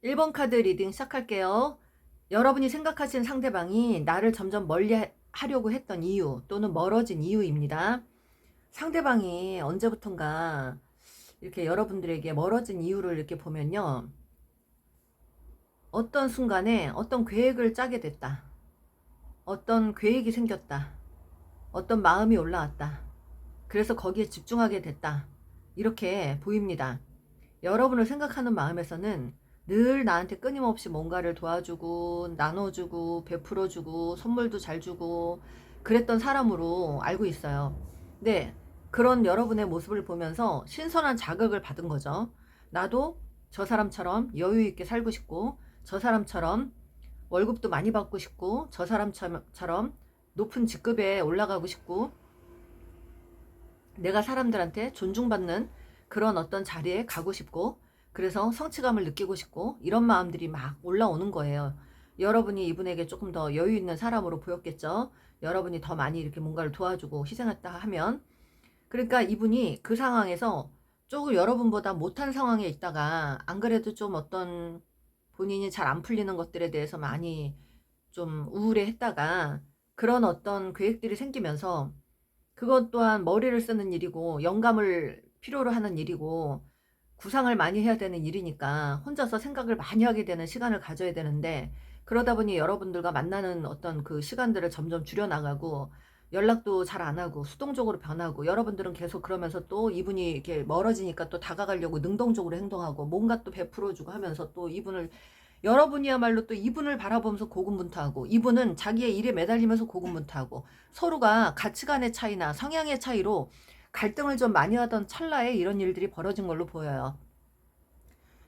1번 카드 리딩 시작할게요. 여러분이 생각하시는 상대방이 나를 점점 멀리 하려고 했던 이유 또는 멀어진 이유입니다. 상대방이 언제부턴가 이렇게 여러분들에게 멀어진 이유를 이렇게 보면요. 어떤 순간에 어떤 계획을 짜게 됐다. 어떤 계획이 생겼다. 어떤 마음이 올라왔다. 그래서 거기에 집중하게 됐다. 이렇게 보입니다. 여러분을 생각하는 마음에서는 늘 나한테 끊임없이 뭔가를 도와주고 나눠주고 베풀어주고 선물도 잘 주고 그랬던 사람으로 알고 있어요. 네, 그런 여러분의 모습을 보면서 신선한 자극을 받은 거죠. 나도 저 사람처럼 여유 있게 살고 싶고 저 사람처럼 월급도 많이 받고 싶고 저 사람처럼 높은 직급에 올라가고 싶고 내가 사람들한테 존중받는 그런 어떤 자리에 가고 싶고 그래서 성취감을 느끼고 싶고 이런 마음들이 막 올라오는 거예요. 여러분이 이분에게 조금 더 여유 있는 사람으로 보였겠죠. 여러분이 더 많이 이렇게 뭔가를 도와주고 희생했다 하면 그러니까 이분이 그 상황에서 조금 여러분보다 못한 상황에 있다가 안 그래도 좀 어떤 본인이 잘 안 풀리는 것들에 대해서 많이 좀 우울해 했다가 그런 어떤 계획들이 생기면서 그것 또한 머리를 쓰는 일이고 영감을 필요로 하는 일이고 구상을 많이 해야 되는 일이니까 혼자서 생각을 많이 하게 되는 시간을 가져야 되는데 그러다 보니 여러분들과 만나는 어떤 그 시간들을 점점 줄여나가고 연락도 잘 안 하고 수동적으로 변하고 여러분들은 계속 그러면서 또 이분이 이렇게 멀어지니까 또 다가가려고 능동적으로 행동하고 뭔가 또 베풀어주고 하면서 또 이분을 여러분이야말로 또 이분을 바라보면서 고군분투하고 이분은 자기의 일에 매달리면서 고군분투하고 서로가 가치관의 차이나 성향의 차이로 갈등을 좀 많이 하던 찰나에 이런 일들이 벌어진 걸로 보여요.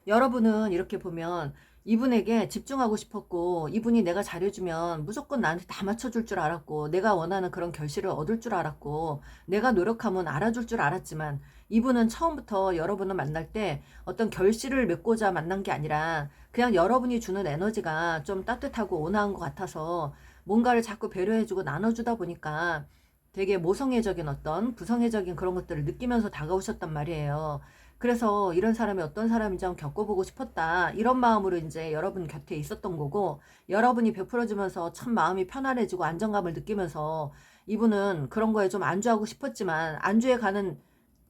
여러분은 이렇게 보면 이분에게 집중하고 싶었고 이분이 내가 잘해주면 무조건 나한테 다 맞춰줄 줄 알았고 내가 원하는 그런 결실을 얻을 줄 알았고 내가 노력하면 알아줄 줄 알았지만 이분은 처음부터 여러분을 만날 때 어떤 결실을 맺고자 만난 게 아니라 그냥 여러분이 주는 에너지가 좀 따뜻하고 온화한 것 같아서 뭔가를 자꾸 배려해주고 나눠주다 보니까 되게 모성애적인 어떤 부성애적인 그런 것들을 느끼면서 다가오셨단 말이에요. 그래서 이런 사람이 어떤 사람인지 한번 겪어보고 싶었다. 이런 마음으로 이제 여러분 곁에 있었던 거고, 여러분이 베풀어주면서 참 마음이 편안해지고 안정감을 느끼면서 이분은 그런 거에 좀 안주하고 싶었지만, 안주해 가는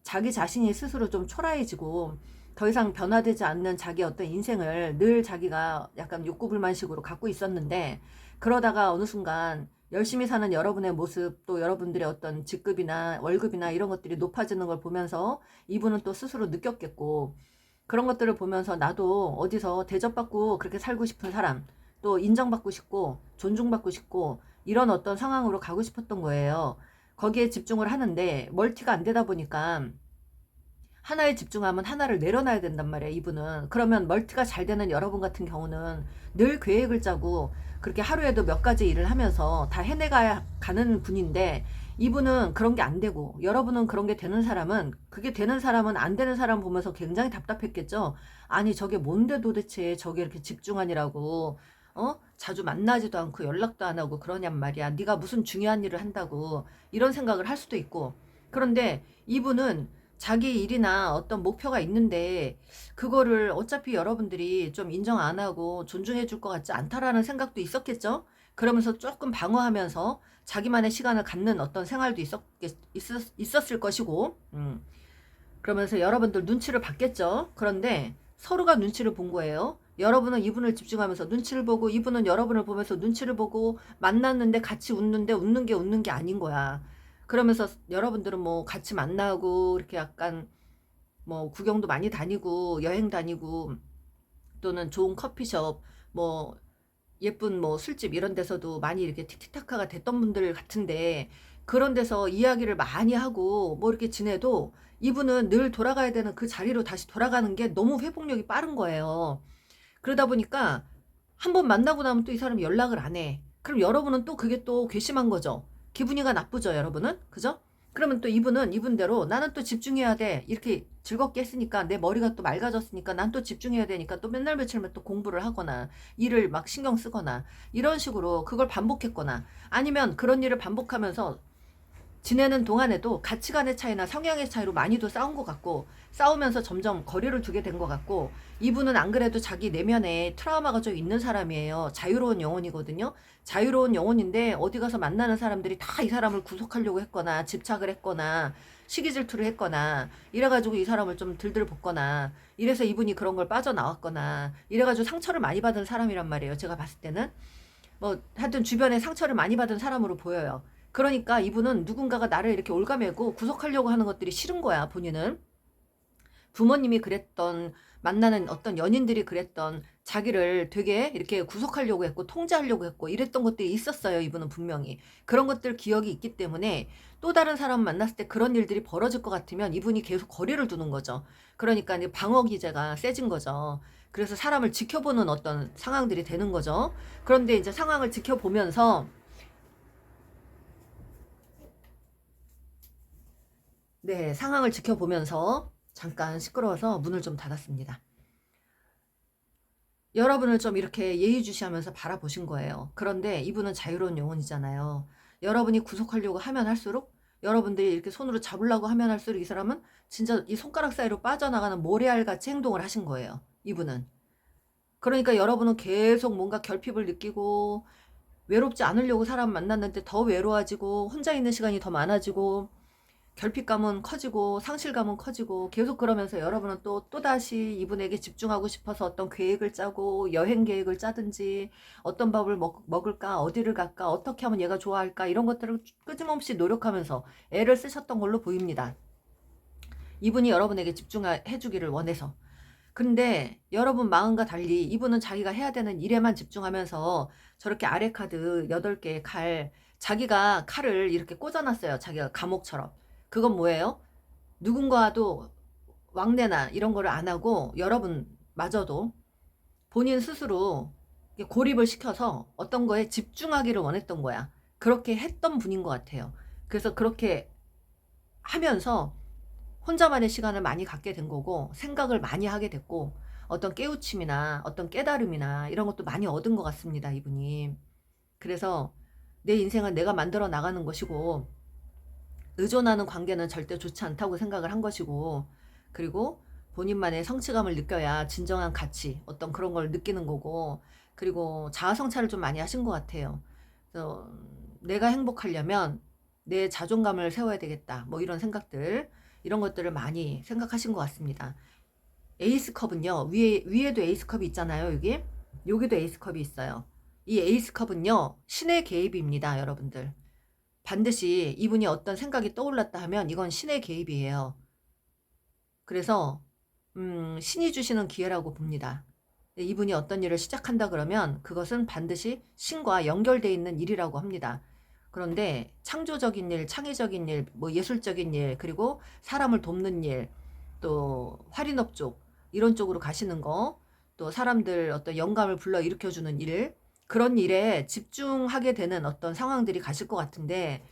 자기 자신이 스스로 좀 초라해지고, 더 이상 변화되지 않는 자기 어떤 인생을 늘 자기가 약간 욕구불만식으로 갖고 있었는데, 그러다가 어느 순간 열심히 사는 여러분의 모습 또 여러분들의 어떤 직급이나 월급이나 이런 것들이 높아지는 걸 보면서 이분은 또 스스로 느꼈겠고 그런 것들을 보면서 나도 어디서 대접받고 그렇게 살고 싶은 사람 또 인정받고 싶고 존중받고 싶고 이런 어떤 상황으로 가고 싶었던 거예요. 거기에 집중을 하는데 멀티가 안 되다 보니까 하나에 집중하면 하나를 내려놔야 된단 말이야, 이분은. 그러면 멀티가 잘 되는 여러분 같은 경우는 늘 계획을 짜고 그렇게 하루에도 몇 가지 일을 하면서 다 해내가야 가는 분인데 이분은 그런 게 안 되고 여러분은 그런 게 되는 사람은 그게 되는 사람은 안 되는 사람 보면서 굉장히 답답했겠죠. 아니 저게 뭔데 도대체 저게 이렇게 집중하니라고 자주 만나지도 않고 연락도 안 하고 그러냔 말이야. 네가 무슨 중요한 일을 한다고 이런 생각을 할 수도 있고 그런데 이분은 자기 일이나 어떤 목표가 있는데 그거를 어차피 여러분들이 좀 인정 안 하고 존중해 줄 것 같지 않다라는 생각도 있었겠죠. 그러면서 조금 방어하면서 자기만의 시간을 갖는 어떤 생활도 있었을 것이고 그러면서 여러분들 눈치를 봤겠죠. 그런데 서로가 눈치를 본 거예요. 여러분은 이분을 집중하면서 눈치를 보고 이분은 여러분을 보면서 눈치를 보고 만났는데 같이 웃는데 웃는 게 아닌 거야. 그러면서 여러분들은 뭐 같이 만나고 이렇게 약간 뭐 구경도 많이 다니고 여행 다니고 또는 좋은 커피숍 뭐 예쁜 뭐 술집 이런 데서도 많이 이렇게 틱틱타카가 됐던 분들 같은데 그런 데서 이야기를 많이 하고 뭐 이렇게 지내도 이분은 늘 돌아가야 되는 그 자리로 다시 돌아가는 게 너무 회복력이 빠른 거예요. 그러다 보니까 한 번 만나고 나면 또 이 사람이 연락을 안 해. 그럼 여러분은 또 그게 또 괘씸한 거죠. 기분이가 나쁘죠, 여러분은? 그죠? 그러면 또 이분은 이분대로 나는 또 집중해야 돼. 이렇게 즐겁게 했으니까 내 머리가 또 맑아졌으니까 난 또 집중해야 되니까 또 맨날 며칠만 또 공부를 하거나 일을 막 신경 쓰거나 이런 식으로 그걸 반복했거나 아니면 그런 일을 반복하면서 지내는 동안에도 가치관의 차이나 성향의 차이로 많이도 싸운 것 같고, 싸우면서 점점 거리를 두게 된 것 같고, 이분은 안 그래도 자기 내면에 트라우마가 좀 있는 사람이에요. 자유로운 영혼이거든요. 자유로운 영혼인데 어디 가서 만나는 사람들이 다 이 사람을 구속하려고 했거나 집착을 했거나 시기 질투를 했거나 이래가지고 이 사람을 좀 들들 볶거나 이래서 이분이 그런 걸 빠져나왔거나 이래가지고 상처를 많이 받은 사람이란 말이에요. 제가 봤을 때는 뭐 하여튼 주변에 상처를 많이 받은 사람으로 보여요. 그러니까 이분은 누군가가 나를 이렇게 올가매고 구속하려고 하는 것들이 싫은 거야. 본인은 부모님이 그랬던, 만나는 어떤 연인들이 그랬던, 자기를 되게 이렇게 구속하려고 했고 통제하려고 했고 이랬던 것들이 있었어요. 이분은 분명히 그런 것들 기억이 있기 때문에 또 다른 사람 만났을 때 그런 일들이 벌어질 것 같으면 이분이 계속 거리를 두는 거죠. 그러니까 이제 방어 기제가 세진 거죠. 그래서 사람을 지켜보는 어떤 상황들이 되는 거죠. 그런데 이제 상황을 지켜보면서, 네, 상황을 지켜보면서 잠깐 시끄러워서 문을 좀 닫았습니다. 여러분을 좀 이렇게 예의주시하면서 바라보신 거예요. 그런데 이분은 자유로운 영혼이잖아요. 여러분이 구속하려고 하면 할수록, 여러분들이 이렇게 손으로 잡으려고 하면 할수록 이 사람은 진짜 이 손가락 사이로 빠져나가는 모래알같이 행동을 하신 거예요. 이분은. 그러니까 여러분은 계속 뭔가 결핍을 느끼고 외롭지 않으려고 사람 만났는데 더 외로워지고 혼자 있는 시간이 더 많아지고 결핍감은 커지고 상실감은 커지고 계속 그러면서 여러분은 또다시 이분에게 집중하고 싶어서 어떤 계획을 짜고 여행 계획을 짜든지 어떤 밥을 먹을까 어디를 갈까 어떻게 하면 얘가 좋아할까 이런 것들을 끊임없이 노력하면서 애를 쓰셨던 걸로 보입니다. 이분이 여러분에게 집중해 주기를 원해서. 근데 여러분 마음과 달리 이분은 자기가 해야 되는 일에만 집중하면서 저렇게 아래 카드 8개 칼, 자기가 칼을 이렇게 꽂아놨어요. 자기가 감옥처럼. 그건 뭐예요? 누군가도 왕래나 이런 거를 안 하고 여러분마저도 본인 스스로 고립을 시켜서 어떤 거에 집중하기를 원했던 거야. 그렇게 했던 분인 것 같아요. 그래서 그렇게 하면서 혼자만의 시간을 많이 갖게 된 거고 생각을 많이 하게 됐고 어떤 깨우침이나 어떤 깨달음이나 이런 것도 많이 얻은 것 같습니다. 이분이. 그래서 내 인생은 내가 만들어 나가는 것이고 의존하는 관계는 절대 좋지 않다고 생각을 한 것이고, 그리고 본인만의 성취감을 느껴야 진정한 가치 어떤 그런 걸 느끼는 거고, 그리고 자아 성찰을 좀 많이 하신 것 같아요. 그래서 내가 행복하려면 내 자존감을 세워야 되겠다 뭐 이런 생각들, 이런 것들을 많이 생각하신 것 같습니다. 에이스컵은요, 위에도 에이스컵이 있잖아요. 여기도 에이스컵이 있어요. 이 에이스컵은요 신의 개입입니다. 여러분들 반드시 이분이 어떤 생각이 떠올랐다 하면 이건 신의 개입이에요. 그래서 신이 주시는 기회라고 봅니다. 이분이 어떤 일을 시작한다 그러면 그것은 반드시 신과 연결되어 있는 일이라고 합니다. 그런데 창조적인 일, 창의적인 일, 뭐 예술적인 일, 그리고 사람을 돕는 일, 또 할인업 쪽 이런 쪽으로 가시는 거, 또 사람들 어떤 영감을 불러 일으켜주는 일, 그런 일에 집중하게 되는 어떤 상황들이 가실 것 같은데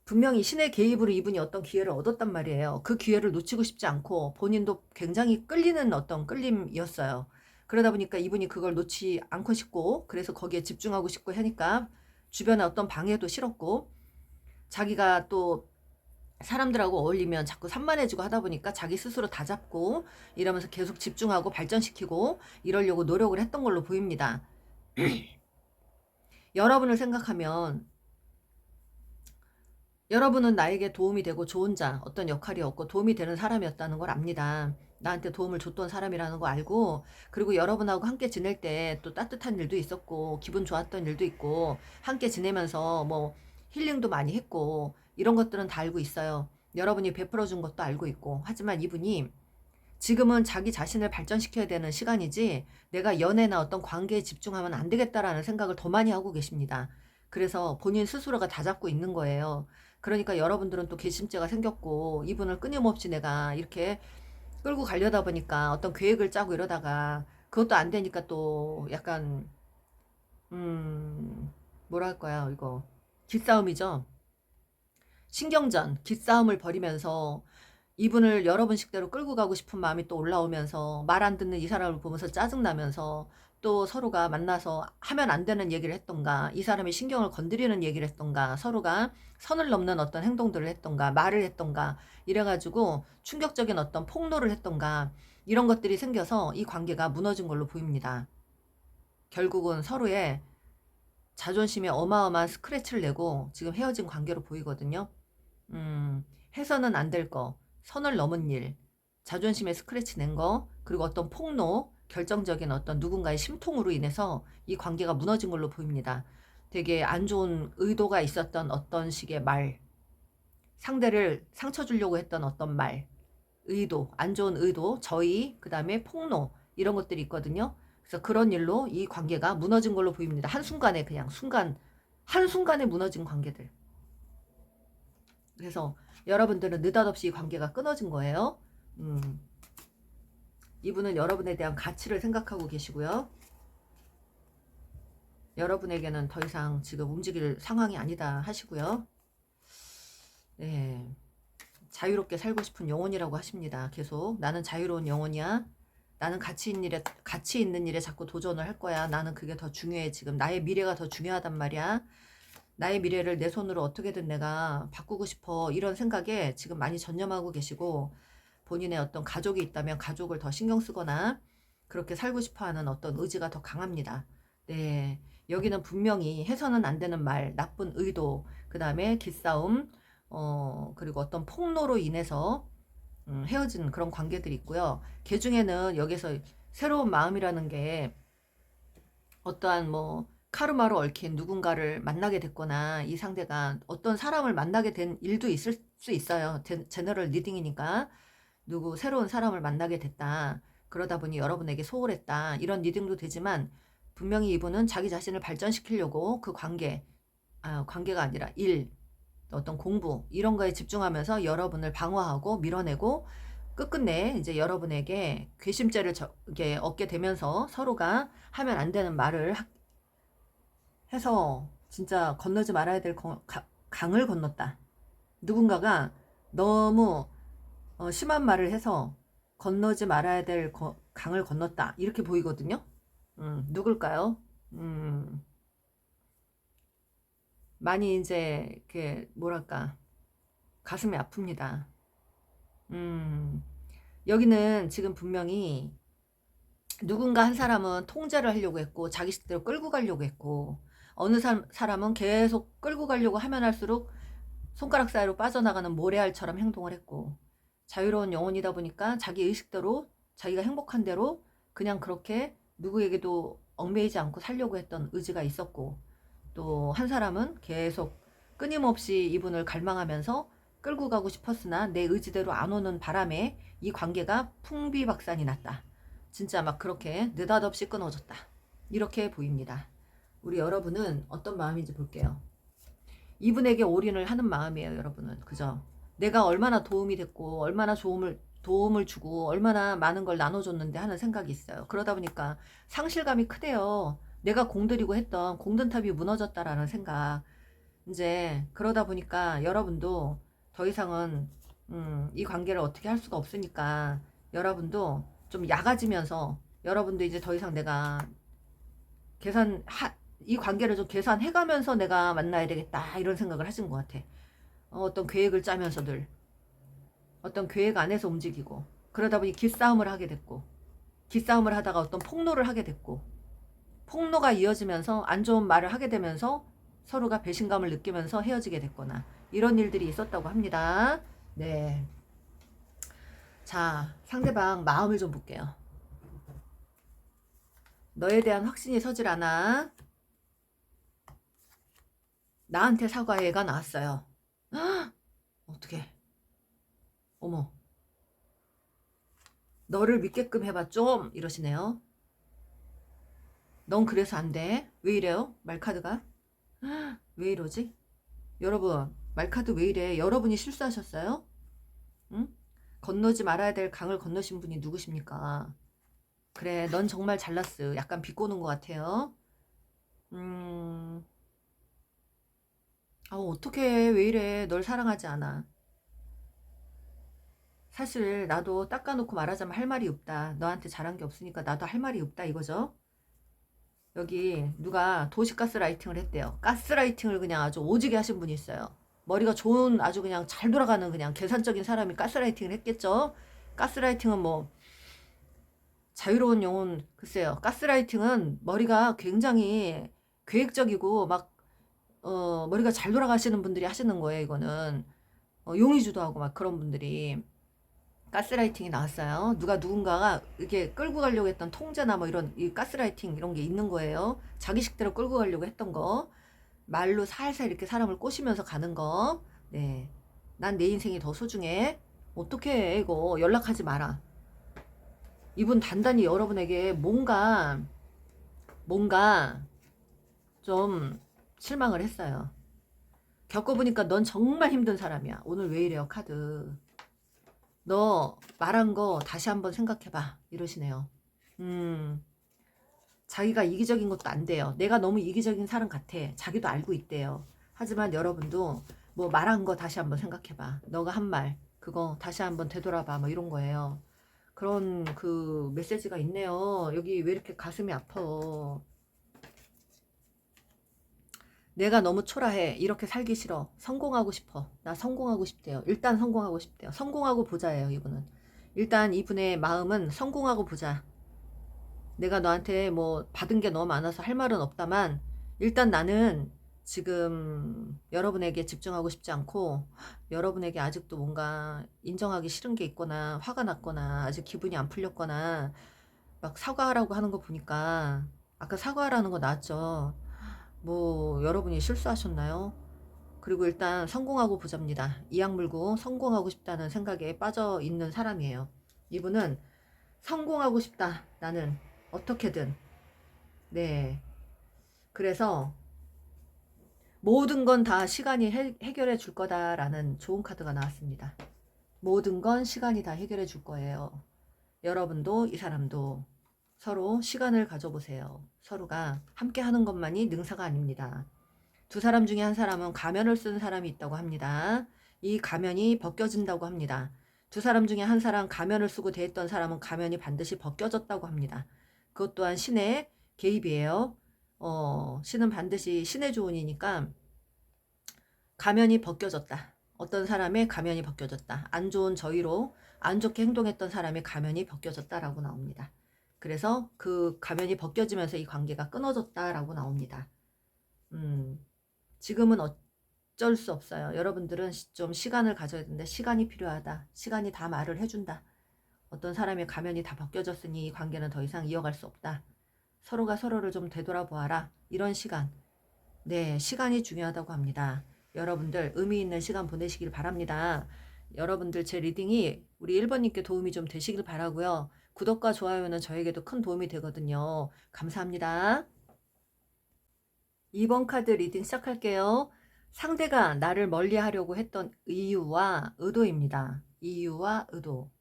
분명히 신의 개입으로 이분이 어떤 기회를 얻었단 말이에요. 그 기회를 놓치고 싶지 않고 본인도 굉장히 끌리는 어떤 끌림이었어요. 그러다 보니까 이분이 그걸 놓지 않고 싶고 그래서 거기에 집중하고 싶고 하니까 주변에 어떤 방해도 싫었고 자기가 또 사람들하고 어울리면 자꾸 산만해지고 하다 보니까 자기 스스로 다 잡고 이러면서 계속 집중하고 발전시키고 이러려고 노력을 했던 걸로 보입니다. 여러분을 생각하면 여러분은 나에게 도움이 되고 좋은 자, 어떤 역할이었고 도움이 되는 사람이었다는 걸 압니다. 나한테 도움을 줬던 사람이라는 거 알고, 그리고 여러분하고 함께 지낼 때 또 따뜻한 일도 있었고, 기분 좋았던 일도 있고, 함께 지내면서 뭐 힐링도 많이 했고, 이런 것들은 다 알고 있어요. 여러분이 베풀어 준 것도 알고 있고, 하지만 이분이 지금은 자기 자신을 발전시켜야 되는 시간이지 내가 연애나 어떤 관계에 집중하면 안 되겠다라는 생각을 더 많이 하고 계십니다. 그래서 본인 스스로가 다 잡고 있는 거예요. 그러니까 여러분들은 또 괘씸죄가 생겼고 이분을 끊임없이 내가 이렇게 끌고 가려다 보니까 어떤 계획을 짜고 이러다가 그것도 안 되니까 또 약간 뭐랄까요 이거 기싸움이죠. 신경전, 기싸움을 벌이면서 이분을 여러분 식대로 끌고 가고 싶은 마음이 또 올라오면서 말 안 듣는 이 사람을 보면서 짜증나면서 또 서로가 만나서 하면 안 되는 얘기를 했던가 이 사람이 신경을 건드리는 얘기를 했던가 서로가 선을 넘는 어떤 행동들을 했던가 말을 했던가 이래가지고 충격적인 어떤 폭로를 했던가 이런 것들이 생겨서 이 관계가 무너진 걸로 보입니다. 결국은 서로의 자존심에 어마어마한 스크래치를 내고 지금 헤어진 관계로 보이거든요. 해서는 안 될 거, 선을 넘은 일, 자존심에 스크래치 낸 거, 그리고 어떤 폭로, 결정적인 어떤 누군가의 심통으로 인해서 이 관계가 무너진 걸로 보입니다. 되게 안 좋은 의도가 있었던 어떤 식의 말, 상대를 상처 주려고 했던 어떤 말, 의도, 안 좋은 의도, 저의, 그 다음에 폭로, 이런 것들이 있거든요. 그래서 그런 일로 이 관계가 무너진 걸로 보입니다. 한순간에 그냥 한순간에 무너진 관계들. 그래서 여러분들은 느닷없이 이 관계가 끊어진 거예요. 이분은 여러분에 대한 가치를 생각하고 계시고요. 여러분에게는 더 이상 지금 움직일 상황이 아니다 하시고요. 네, 자유롭게 살고 싶은 영혼이라고 하십니다. 계속 나는 자유로운 영혼이야. 나는 가치 있는 일에 자꾸 도전을 할 거야. 나는 그게 더 중요해. 지금 나의 미래가 더 중요하단 말이야. 나의 미래를 내 손으로 어떻게든 내가 바꾸고 싶어. 이런 생각에 지금 많이 전념하고 계시고 본인의 어떤 가족이 있다면 가족을 더 신경 쓰거나 그렇게 살고 싶어 하는 어떤 의지가 더 강합니다. 네. 여기는 분명히 해서는 안 되는 말, 나쁜 의도, 그 다음에 기싸움, 그리고 어떤 폭로로 인해서 헤어진 그런 관계들이 있고요. 그 중에는 여기서 새로운 마음이라는 게 어떠한 뭐 카르마로 얽힌 누군가를 만나게 됐거나 이 상대가 어떤 사람을 만나게 된 일도 있을 수 있어요. 제너럴 리딩이니까 누구 새로운 사람을 만나게 됐다. 그러다 보니 여러분에게 소홀했다. 이런 리딩도 되지만 분명히 이분은 자기 자신을 발전시키려고 그 관계가 아니라 일, 어떤 공부 이런 거에 집중하면서 여러분을 방어하고 밀어내고 끝끝내 이제 여러분에게 괘씸죄를 이렇게 얻게 되면서 서로가 하면 안 되는 말을 해서 진짜 건너지 말아야 될 강을 건넜다. 누군가가 너무 심한 말을 해서 건너지 말아야 될 강을 건넜다. 이렇게 보이거든요. 누굴까요? 많이 이제 뭐랄까 가슴이 아픕니다. 여기는 지금 분명히 누군가 한 사람은 통제를 하려고 했고 자기 식대로 끌고 가려고 했고 어느 사람은 계속 끌고 가려고 하면 할수록 손가락 사이로 빠져나가는 모래알처럼 행동을 했고 자유로운 영혼이다 보니까 자기 의식대로 자기가 행복한 대로 그냥 그렇게 누구에게도 얽매이지 않고 살려고 했던 의지가 있었고 또 한 사람은 계속 끊임없이 이분을 갈망하면서 끌고 가고 싶었으나 내 의지대로 안 오는 바람에 이 관계가 풍비박산이 났다. 진짜 막 그렇게 느닷없이 끊어졌다. 이렇게 보입니다. 우리 여러분은 어떤 마음인지 볼게요. 이분에게 올인을 하는 마음이에요, 여러분은. 그죠? 내가 얼마나 도움이 됐고, 얼마나 도움을 주고, 얼마나 많은 걸 나눠줬는데 하는 생각이 있어요. 그러다 보니까 상실감이 크대요. 내가 공들이고 했던 공든탑이 무너졌다라는 생각. 이제 그러다 보니까 여러분도 더 이상은 이 관계를 어떻게 할 수가 없으니까 여러분도 좀 약아지면서 여러분도 이제 더 이상 내가 이 관계를 좀 계산해가면서 내가 만나야 되겠다 이런 생각을 하신 것 같아. 어떤 계획을 짜면서들 어떤 계획 안에서 움직이고 그러다 보니 기싸움을 하게 됐고 기싸움을 하다가 어떤 폭로를 하게 됐고 폭로가 이어지면서 안 좋은 말을 하게 되면서 서로가 배신감을 느끼면서 헤어지게 됐거나 이런 일들이 있었다고 합니다. 네. 자, 상대방 마음을 좀 볼게요. 너에 대한 확신이 서질 않아. 나한테 사과해가 나왔어요. 어떡해. 어머. 너를 믿게끔 해봐 좀 이러시네요. 넌 그래서 안 돼. 왜 이래요? 말카드가? 왜 이러지? 여러분 말카드 왜 이래? 여러분이 실수하셨어요? 응? 건너지 말아야 될 강을 건너신 분이 누구십니까? 그래 넌 정말 잘났어. 약간 비꼬는 것 같아요. 어떡해 왜 이래. 널 사랑하지 않아. 사실 나도 닦아놓고 말하자면 할 말이 없다. 너한테 잘한 게 없으니까 나도 할 말이 없다 이거죠. 여기 누가 도시가스라이팅을 했대요. 가스라이팅을 그냥 아주 오지게 하신 분이 있어요. 머리가 좋은 아주 그냥 잘 돌아가는 그냥 계산적인 사람이 가스라이팅을 했겠죠. 가스라이팅은 뭐 자유로운 영혼 글쎄요. 가스라이팅은 머리가 굉장히 계획적이고 막 머리가 잘 돌아가시는 분들이 하시는 거예요. 이거는 용의주도 하고 막 그런 분들이 가스라이팅이 나왔어요. 누군가가 이렇게 끌고 가려고 했던 통제나 뭐 이런 이 가스라이팅 이런 게 있는 거예요. 자기 식대로 끌고 가려고 했던 거. 말로 살살 이렇게 사람을 꼬시면서 가는 거. 네. 난 내 인생이 더 소중해. 어떻게 해, 이거. 연락하지 마라. 이분 단단히 여러분에게 뭔가 좀 실망을 했어요. 겪어보니까 넌 정말 힘든 사람이야. 오늘 왜 이래요, 카드. 너 말한 거 다시 한번 생각해봐. 이러시네요. 자기가 이기적인 것도 안 돼요. 내가 너무 이기적인 사람 같아. 자기도 알고 있대요. 하지만 여러분도 뭐 말한 거 다시 한번 생각해봐. 너가 한 말, 그거 다시 한번 되돌아봐. 뭐 이런 거예요. 그런 그 메시지가 있네요. 여기 왜 이렇게 가슴이 아파. 내가 너무 초라해. 이렇게 살기 싫어. 성공하고 싶어. 나 성공하고 싶대요. 일단 성공하고 싶대요. 성공하고 보자예요, 이분은. 일단 이분의 마음은 성공하고 보자. 내가 너한테 뭐 받은 게 너무 많아서 할 말은 없다만 일단 나는 지금 여러분에게 집중하고 싶지 않고 여러분에게 아직도 뭔가 인정하기 싫은 게 있거나 화가 났거나 아직 기분이 안 풀렸거나 막 사과하라고 하는 거 보니까 아까 사과하라는 거 나왔죠. 뭐 여러분이 실수하셨나요? 그리고 일단 성공하고 보잡니다. 이악 물고 성공하고 싶다는 생각에 빠져 있는 사람이에요. 이분은 성공하고 싶다. 나는 어떻게든. 네. 그래서 모든 건 다 시간이 해결해 줄 거다라는 좋은 카드가 나왔습니다. 모든 건 시간이 다 해결해 줄 거예요. 여러분도 이 사람도 서로 시간을 가져보세요. 서로가 함께 하는 것만이 능사가 아닙니다. 두 사람 중에 한 사람은 가면을 쓴 사람이 있다고 합니다. 이 가면이 벗겨진다고 합니다. 두 사람 중에 한 사람 가면을 쓰고 대했던 사람은 가면이 반드시 벗겨졌다고 합니다. 그것 또한 신의 개입이에요. 신은 반드시 신의 조언이니까 가면이 벗겨졌다. 어떤 사람의 가면이 벗겨졌다. 안 좋은 저희로 안 좋게 행동했던 사람의 가면이 벗겨졌다라고 나옵니다. 그래서 그 가면이 벗겨지면서 이 관계가 끊어졌다라고 나옵니다. 지금은 어쩔 수 없어요. 여러분들은 좀 시간을 가져야 되는데 시간이 필요하다. 시간이 다 말을 해준다. 어떤 사람의 가면이 다 벗겨졌으니 이 관계는 더 이상 이어갈 수 없다. 서로가 서로를 좀 되돌아보아라. 이런 시간. 네, 시간이 중요하다고 합니다. 여러분들 의미 있는 시간 보내시길 바랍니다. 여러분들 제 리딩이 우리 1번님께 도움이 좀 되시길 바라고요. 구독과 좋아요는 저에게도 큰 도움이 되거든요. 감사합니다. 2번 카드 리딩 시작할게요. 상대가 나를 멀리하려고 했던 이유와 의도입니다. 이유와 의도.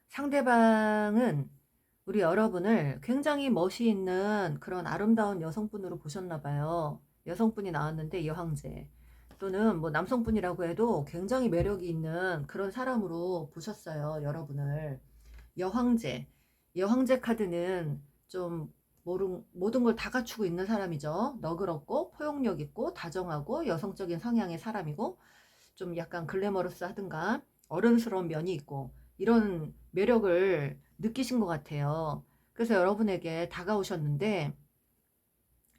상대방은 우리 여러분을 굉장히 멋이 있는 그런 아름다운 여성분으로 보셨나 봐요. 여성분이 나왔는데 여황제 또는 뭐 남성분이라고 해도 굉장히 매력이 있는 그런 사람으로 보셨어요. 여러분을. 여황제. 여황제 카드는 좀 모든 걸 다 갖추고 있는 사람이죠. 너그럽고 포용력 있고 다정하고 여성적인 성향의 사람이고 좀 약간 글래머러스 하든가 어른스러운 면이 있고 이런 매력을 느끼신 것 같아요. 그래서 여러분에게 다가오셨는데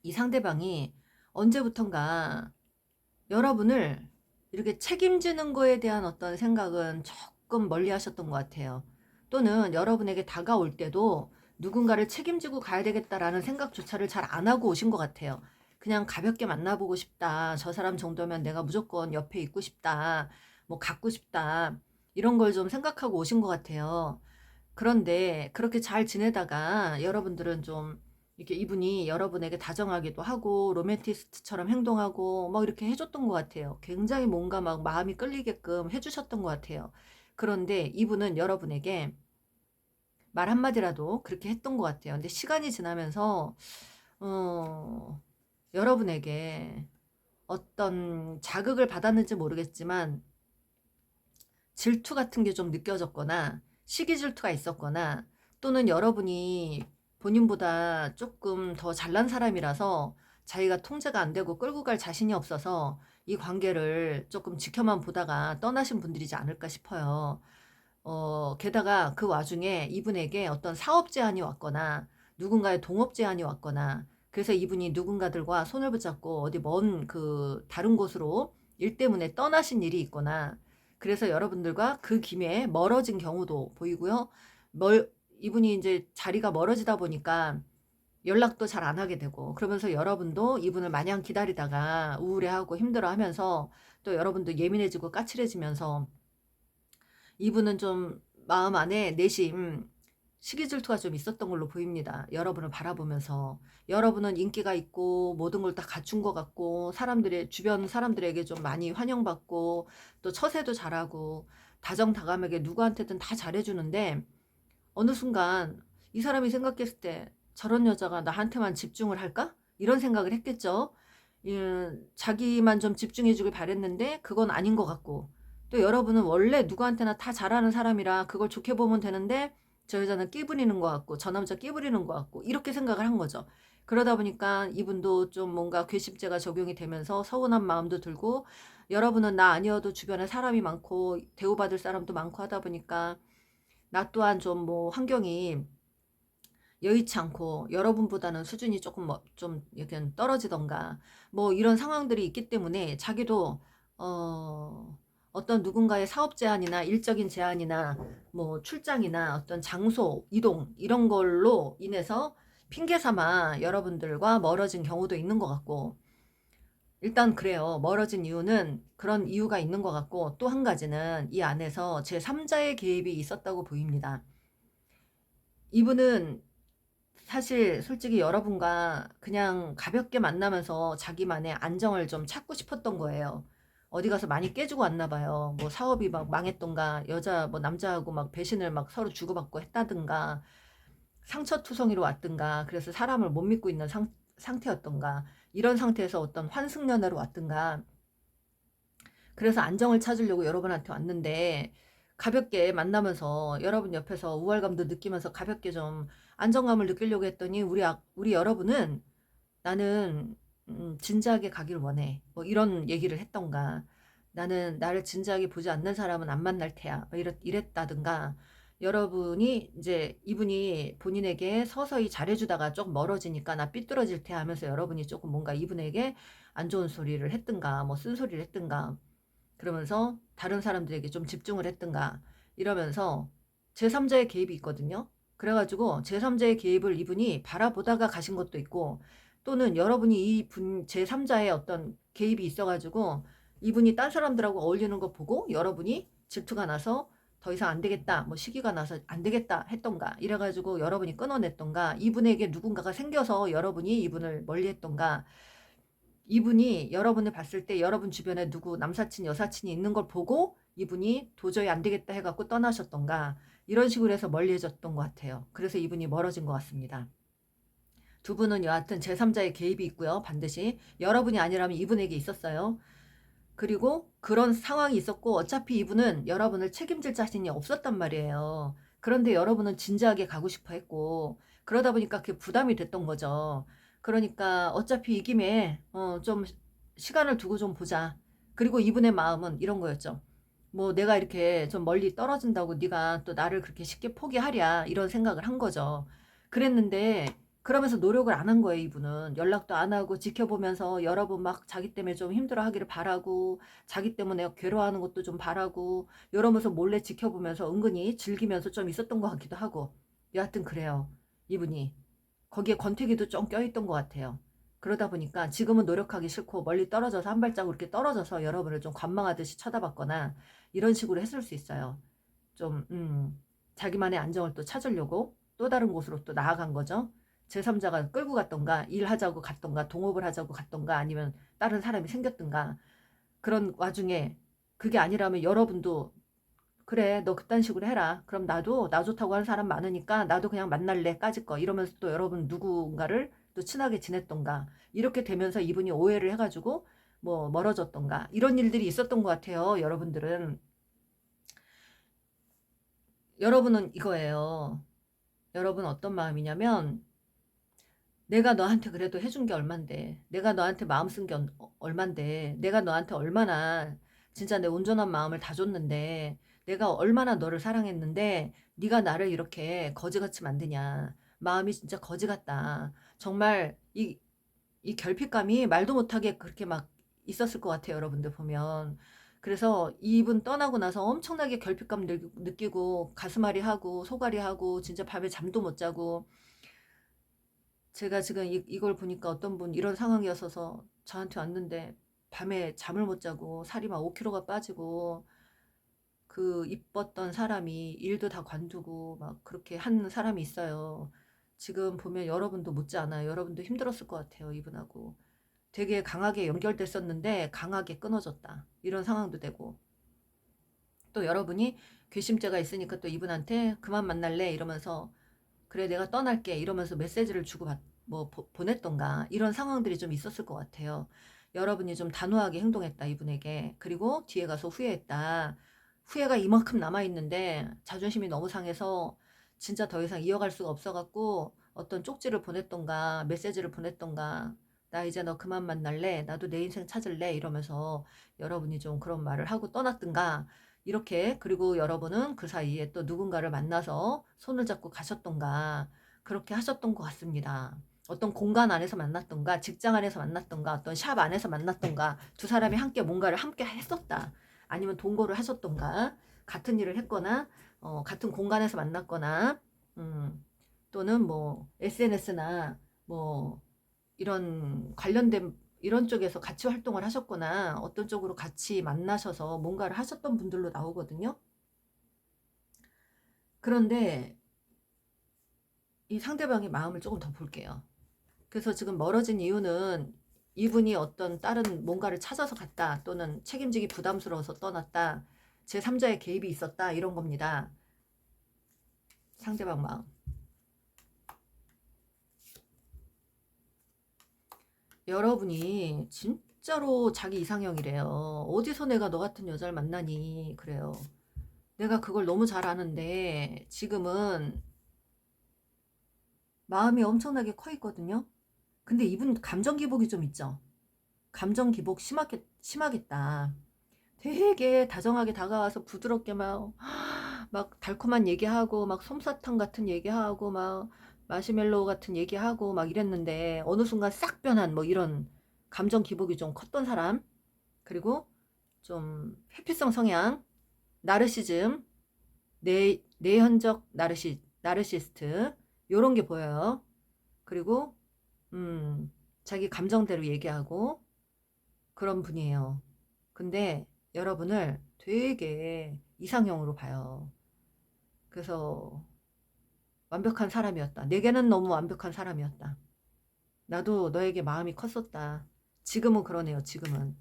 이 상대방이 언제부턴가 여러분을 이렇게 책임지는 거에 대한 어떤 생각은 조금 멀리 하셨던 것 같아요. 또는 여러분에게 다가올 때도 누군가를 책임지고 가야 되겠다라는 생각조차를 잘 안 하고 오신 것 같아요. 그냥 가볍게 만나보고 싶다. 저 사람 정도면 내가 무조건 옆에 있고 싶다. 뭐 갖고 싶다. 이런 걸 좀 생각하고 오신 것 같아요. 그런데 그렇게 잘 지내다가 여러분들은 좀 이렇게 이분이 여러분에게 다정하기도 하고 로맨티스트처럼 행동하고 뭐 이렇게 해줬던 것 같아요. 굉장히 뭔가 막 마음이 끌리게끔 해주셨던 것 같아요. 그런데 이분은 여러분에게 말 한마디라도 그렇게 했던 것 같아요. 근데 시간이 지나면서 여러분에게 어떤 자극을 받았는지 모르겠지만 질투 같은 게 좀 느껴졌거나 시기 질투가 있었거나 또는 여러분이 본인보다 조금 더 잘난 사람이라서 자기가 통제가 안 되고 끌고 갈 자신이 없어서 이 관계를 조금 지켜만 보다가 떠나신 분들이지 않을까 싶어요. 게다가 그 와중에 이분에게 어떤 사업 제안이 왔거나 누군가의 동업 제안이 왔거나 그래서 이분이 누군가들과 손을 붙잡고 어디 먼 그 다른 곳으로 일 때문에 떠나신 일이 있거나 그래서 여러분들과 그 김에 멀어진 경우도 보이고요. 이분이 이제 자리가 멀어지다 보니까 연락도 잘 안 하게 되고 그러면서 여러분도 이분을 마냥 기다리다가 우울해하고 힘들어하면서 또 여러분도 예민해지고 까칠해지면서 이분은 좀 마음 안에 내심 시기 질투가 좀 있었던 걸로 보입니다. 여러분을 바라보면서 여러분은 인기가 있고 모든 걸 다 갖춘 것 같고 사람들의 주변 사람들에게 좀 많이 환영받고 또 처세도 잘하고 다정다감하게 누구한테든 다 잘해주는데 어느 순간 이 사람이 생각했을 때 저런 여자가 나한테만 집중을 할까? 이런 생각을 했겠죠. 자기만 좀 집중해 주길 바랬는데 그건 아닌 것 같고 또 여러분은 원래 누구한테나 다 잘하는 사람이라 그걸 좋게 보면 되는데 저 여자는 끼부리는 것 같고 저 남자 끼부리는 것 같고 이렇게 생각을 한 거죠. 그러다 보니까 이분도 좀 뭔가 괘씸죄가 적용이 되면서 서운한 마음도 들고 여러분은 나 아니어도 주변에 사람이 많고 대우받을 사람도 많고 하다 보니까 나 또한 좀 뭐 환경이 여의치 않고 여러분보다는 수준이 조금 좀 약간 떨어지던가 뭐 이런 상황들이 있기 때문에 자기도 어떤 누군가의 사업 제안이나 일적인 제안이나 뭐 출장이나 어떤 장소 이동 이런 걸로 인해서 핑계 삼아 여러분들과 멀어진 경우도 있는 것 같고 일단 그래요. 멀어진 이유는 그런 이유가 있는 것 같고 또 한 가지는 이 안에서 제3자의 개입이 있었다고 보입니다. 이분은 사실 솔직히 여러분과 그냥 가볍게 만나면서 자기만의 안정을 좀 찾고 싶었던 거예요. 어디 가서 많이 깨지고 왔나 봐요. 뭐 사업이 막 망했던가 여자 뭐 남자하고 막 배신을 막 서로 주고받고 했다든가 상처투성이로 왔든가 그래서 사람을 못 믿고 있는 상태였던가 이런 상태에서 어떤 환승연애로 왔든가 그래서 안정을 찾으려고 여러분한테 왔는데 가볍게 만나면서 여러분 옆에서 우월감도 느끼면서 가볍게 좀 안정감을 느끼려고 했더니 우리 여러분은 나는 진지하게 가길 원해. 뭐 이런 얘기를 했던가. 나는 나를 진지하게 보지 않는 사람은 안 만날 테야. 뭐 이랬다든가. 여러분이 이제 이분이 본인에게 서서히 잘해주다가 조금 멀어지니까 나 삐뚤어질 테 하면서 여러분이 조금 뭔가 이분에게 안 좋은 소리를 했든가 뭐 쓴소리를 했든가 그러면서 다른 사람들에게 좀 집중을 했든가 이러면서 제3자의 개입이 있거든요. 그래가지고 제3자의 개입을 이분이 바라보다가 가신 것도 있고 또는 여러분이 이분 제3자의 어떤 개입이 있어가지고 이분이 딴 사람들하고 어울리는 거 보고 여러분이 질투가 나서 더 이상 안 되겠다, 뭐 시기가 나서 안 되겠다 했던가 이래가지고 여러분이 끊어냈던가 이분에게 누군가가 생겨서 여러분이 이분을 멀리했던가 이분이 여러분을 봤을 때 여러분 주변에 누구 남사친 여사친이 있는 걸 보고 이분이 도저히 안 되겠다 해갖고 떠나셨던가 이런 식으로 해서 멀리해졌던 것 같아요. 그래서 이분이 멀어진 것 같습니다. 두 분은 여하튼 제3자의 개입이 있고요. 반드시 여러분이 아니라면 이분에게 있었어요. 그리고 그런 상황이 있었고 어차피 이분은 여러분을 책임질 자신이 없었단 말이에요. 그런데 여러분은 진지하게 가고 싶어 했고 그러다 보니까 그게 부담이 됐던 거죠. 그러니까 어차피 이 김에 좀 시간을 두고 좀 보자. 그리고 이분의 마음은 이런 거였죠. 뭐 내가 이렇게 좀 멀리 떨어진다고 네가 또 나를 그렇게 쉽게 포기하랴 이런 생각을 한 거죠. 그랬는데 그러면서 노력을 안 한 거예요, 이분은. 연락도 안 하고 지켜보면서 여러분 막 자기 때문에 좀 힘들어 하기를 바라고, 자기 때문에 괴로워하는 것도 좀 바라고, 이러면서 몰래 지켜보면서 은근히 즐기면서 좀 있었던 것 같기도 하고. 여하튼 그래요, 이분이. 거기에 권태기도 좀 껴있던 것 같아요. 그러다 보니까 지금은 노력하기 싫고 멀리 떨어져서 한 발자국 이렇게 떨어져서 여러분을 좀 관망하듯이 쳐다봤거나 이런 식으로 했을 수 있어요. 좀, 자기만의 안정을 또 찾으려고 또 다른 곳으로 또 나아간 거죠. 제3자가 끌고 갔던가 일하자고 갔던가 동업을 하자고 갔던가 아니면 다른 사람이 생겼던가 그런 와중에 그게 아니라면 여러분도 그래 너 그딴 식으로 해라 그럼 나도 나 좋다고 하는 사람 많으니까 나도 그냥 만날래 까짓 거 이러면서 또 여러분 누군가를 또 친하게 지냈던가 이렇게 되면서 이분이 오해를 해가지고 뭐 멀어졌던가 이런 일들이 있었던 것 같아요. 여러분들은 여러분은 이거예요. 여러분 어떤 마음이냐면 내가 너한테 그래도 해준 게 얼만데, 내가 너한테 마음 쓴 게 얼만데, 내가 너한테 얼마나 진짜 내 온전한 마음을 다 줬는데, 내가 얼마나 너를 사랑했는데 네가 나를 이렇게 거지같이 만드냐. 마음이 진짜 거지 같다. 정말 이 결핍감이 말도 못하게 그렇게 막 있었을 것 같아요. 여러분들 보면. 그래서 이분 떠나고 나서 엄청나게 결핍감 느끼고 가슴앓이 하고 소갈이 하고 진짜 밤에 잠도 못 자고, 제가 지금 이걸 보니까 어떤 분 이런 상황이었어서 저한테 왔는데 밤에 잠을 못 자고 살이 막 5kg가 빠지고, 그 이뻤던 사람이 일도 다 관두고 막 그렇게 한 사람이 있어요. 지금 보면 여러분도 못지 않아요. 여러분도 힘들었을 것 같아요. 이분하고 되게 강하게 연결됐었는데 강하게 끊어졌다, 이런 상황도 되고, 또 여러분이 괘씸죄가 있으니까 또 이분한테 그만 만날래 이러면서 그래 내가 떠날게 이러면서 메시지를 주고 보냈던가, 이런 상황들이 좀 있었을 것 같아요. 여러분이 좀 단호하게 행동했다 이분에게. 그리고 뒤에 가서 후회했다. 후회가 이만큼 남아있는데 자존심이 너무 상해서 진짜 더 이상 이어갈 수가 없어갖고 어떤 쪽지를 보냈던가 메시지를 보냈던가, 나 이제 너 그만 만날래, 나도 내 인생 찾을래 이러면서 여러분이 좀 그런 말을 하고 떠났던가 이렇게. 그리고 여러분은 그 사이에 또 누군가를 만나서 손을 잡고 가셨던가 그렇게 하셨던 것 같습니다. 어떤 공간 안에서 만났던가 직장 안에서 만났던가 어떤 샵 안에서 만났던가 두 사람이 함께 뭔가를 함께 했었다. 아니면 동거를 하셨던가 같은 일을 했거나 같은 공간에서 만났거나, 또는 뭐 SNS나 뭐 이런 관련된 이런 쪽에서 같이 활동을 하셨거나 어떤 쪽으로 같이 만나셔서 뭔가를 하셨던 분들로 나오거든요. 그런데 이 상대방의 마음을 조금 더 볼게요. 그래서 지금 멀어진 이유는 이분이 어떤 다른 뭔가를 찾아서 갔다, 또는 책임지기 부담스러워서 떠났다, 제3자의 개입이 있었다, 이런 겁니다. 상대방 마음. 여러분이 진짜로 자기 이상형이래요. 어디서 내가 너 같은 여자를 만나니 그래요. 내가 그걸 너무 잘 아는데 지금은 마음이 엄청나게 커 있거든요. 근데 이분 감정 기복이 좀 있죠. 감정 기복 심하겠다. 되게 다정하게 다가와서 부드럽게 막 달콤한 얘기하고 막 솜사탕 같은 얘기하고 막 마시멜로우 같은 얘기하고 막 이랬는데 어느 순간 싹 변한 뭐 이런 감정 기복이 좀 컸던 사람. 그리고 좀 회피성 성향, 나르시즘, 내현적 나르시스트 요런 게 보여요. 그리고 자기 감정대로 얘기하고 그런 분이에요. 근데 여러분을 되게 이상형으로 봐요. 그래서 완벽한 사람이었다. 내게는 너무 완벽한 사람이었다. 나도 너에게 마음이 컸었다. 지금은 그러네요. 지금은.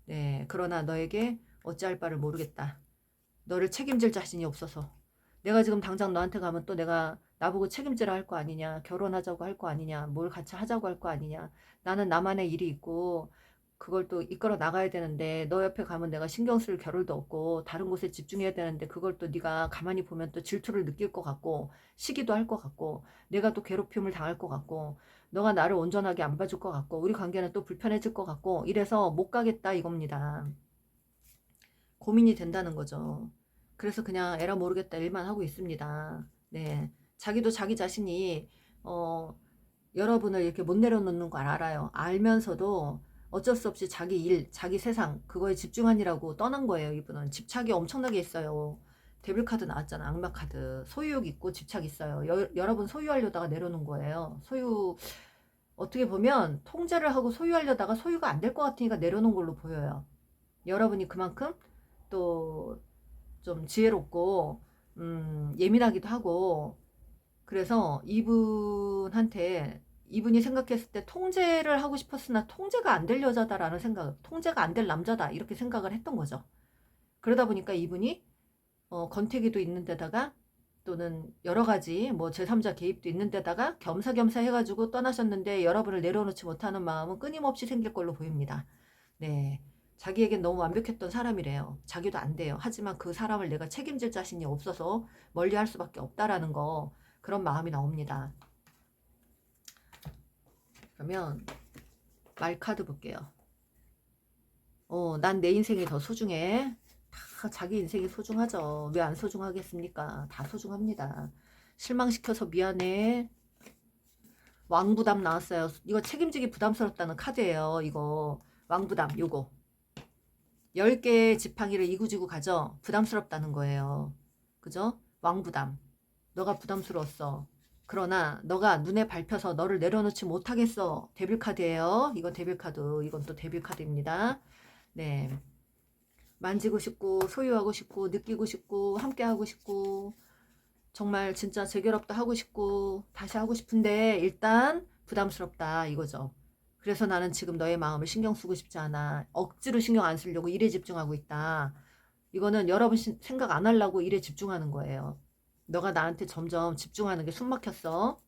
네, 그러나 너에게 어찌할 바를 모르겠다. 너를 책임질 자신이 없어서. 내가 지금 당장 너한테 가면 또 내가 나보고 책임지라 할 거 아니냐, 결혼하자고 할 거 아니냐, 뭘 같이 하자고 할 거 아니냐. 나는 나만의 일이 있고 그걸 또 이끌어 나가야 되는데 너 옆에 가면 내가 신경 쓸 겨를도 없고 다른 곳에 집중해야 되는데 그걸 또 네가 가만히 보면 또 질투를 느낄 것 같고 시기도 할 것 같고 내가 또 괴롭힘을 당할 것 같고 너가 나를 온전하게 안 봐줄 것 같고 우리 관계는 또 불편해질 것 같고 이래서 못 가겠다 이겁니다. 고민이 된다는 거죠. 그래서 그냥 에라 모르겠다 일만 하고 있습니다. 네. 자기도 자기 자신이 여러분을 이렇게 못 내려놓는 걸 알아요. 알면서도 어쩔 수 없이 자기 일, 자기 세상 그거에 집중하느라고 떠난 거예요. 이분은 집착이 엄청나게 있어요. 데빌 카드 나왔잖아. 악마 카드. 소유욕 있고 집착 있어요. 여러분 소유하려다가 내려놓은 거예요. 소유, 어떻게 보면 통제를 하고 소유하려다가 소유가 안 될 것 같으니까 내려놓은 걸로 보여요. 여러분이 그만큼 또 좀 지혜롭고 예민하기도 하고, 그래서 이분한테 이분이 생각했을 때 통제를 하고 싶었으나 통제가 안 될 여자다라는 생각, 통제가 안 될 남자다 이렇게 생각을 했던 거죠. 그러다 보니까 이분이 권태기도 있는 데다가 또는 여러 가지 뭐 제3자 개입도 있는 데다가 겸사겸사 해가지고 떠나셨는데 여러분을 내려놓지 못하는 마음은 끊임없이 생길 걸로 보입니다. 네. 자기에겐 너무 완벽했던 사람이래요. 자기도 안 돼요. 하지만 그 사람을 내가 책임질 자신이 없어서 멀리 할 수밖에 없다라는 거, 그런 마음이 나옵니다. 그러면 말 카드 볼게요. 난 내 인생이 더 소중해. 다 자기 인생이 소중하죠. 왜 안 소중하겠습니까? 다 소중합니다. 실망시켜서 미안해. 왕부담 나왔어요. 이거 책임지기 부담스럽다는 카드예요. 이거 왕부담 요거 10개의 지팡이를 이구지구 가져. 부담스럽다는 거예요. 그죠? 왕부담. 너가 부담스러웠어. 그러나 너가 눈에 밟혀서 너를 내려놓지 못하겠어. 데빌 카드예요. 이건 데빌 카드. 이건 또 데빌 카드입니다. 네. 만지고 싶고 소유하고 싶고 느끼고 싶고 함께하고 싶고 정말 진짜 재결합도 하고 싶고 다시 하고 싶은데 일단 부담스럽다 이거죠. 그래서 나는 지금 너의 마음을 신경 쓰고 싶지 않아. 억지로 신경 안 쓰려고 일에 집중하고 있다. 이거는 여러분 생각 안 하려고 일에 집중하는 거예요. 너가 나한테 점점 집중하는 게 숨 막혔어.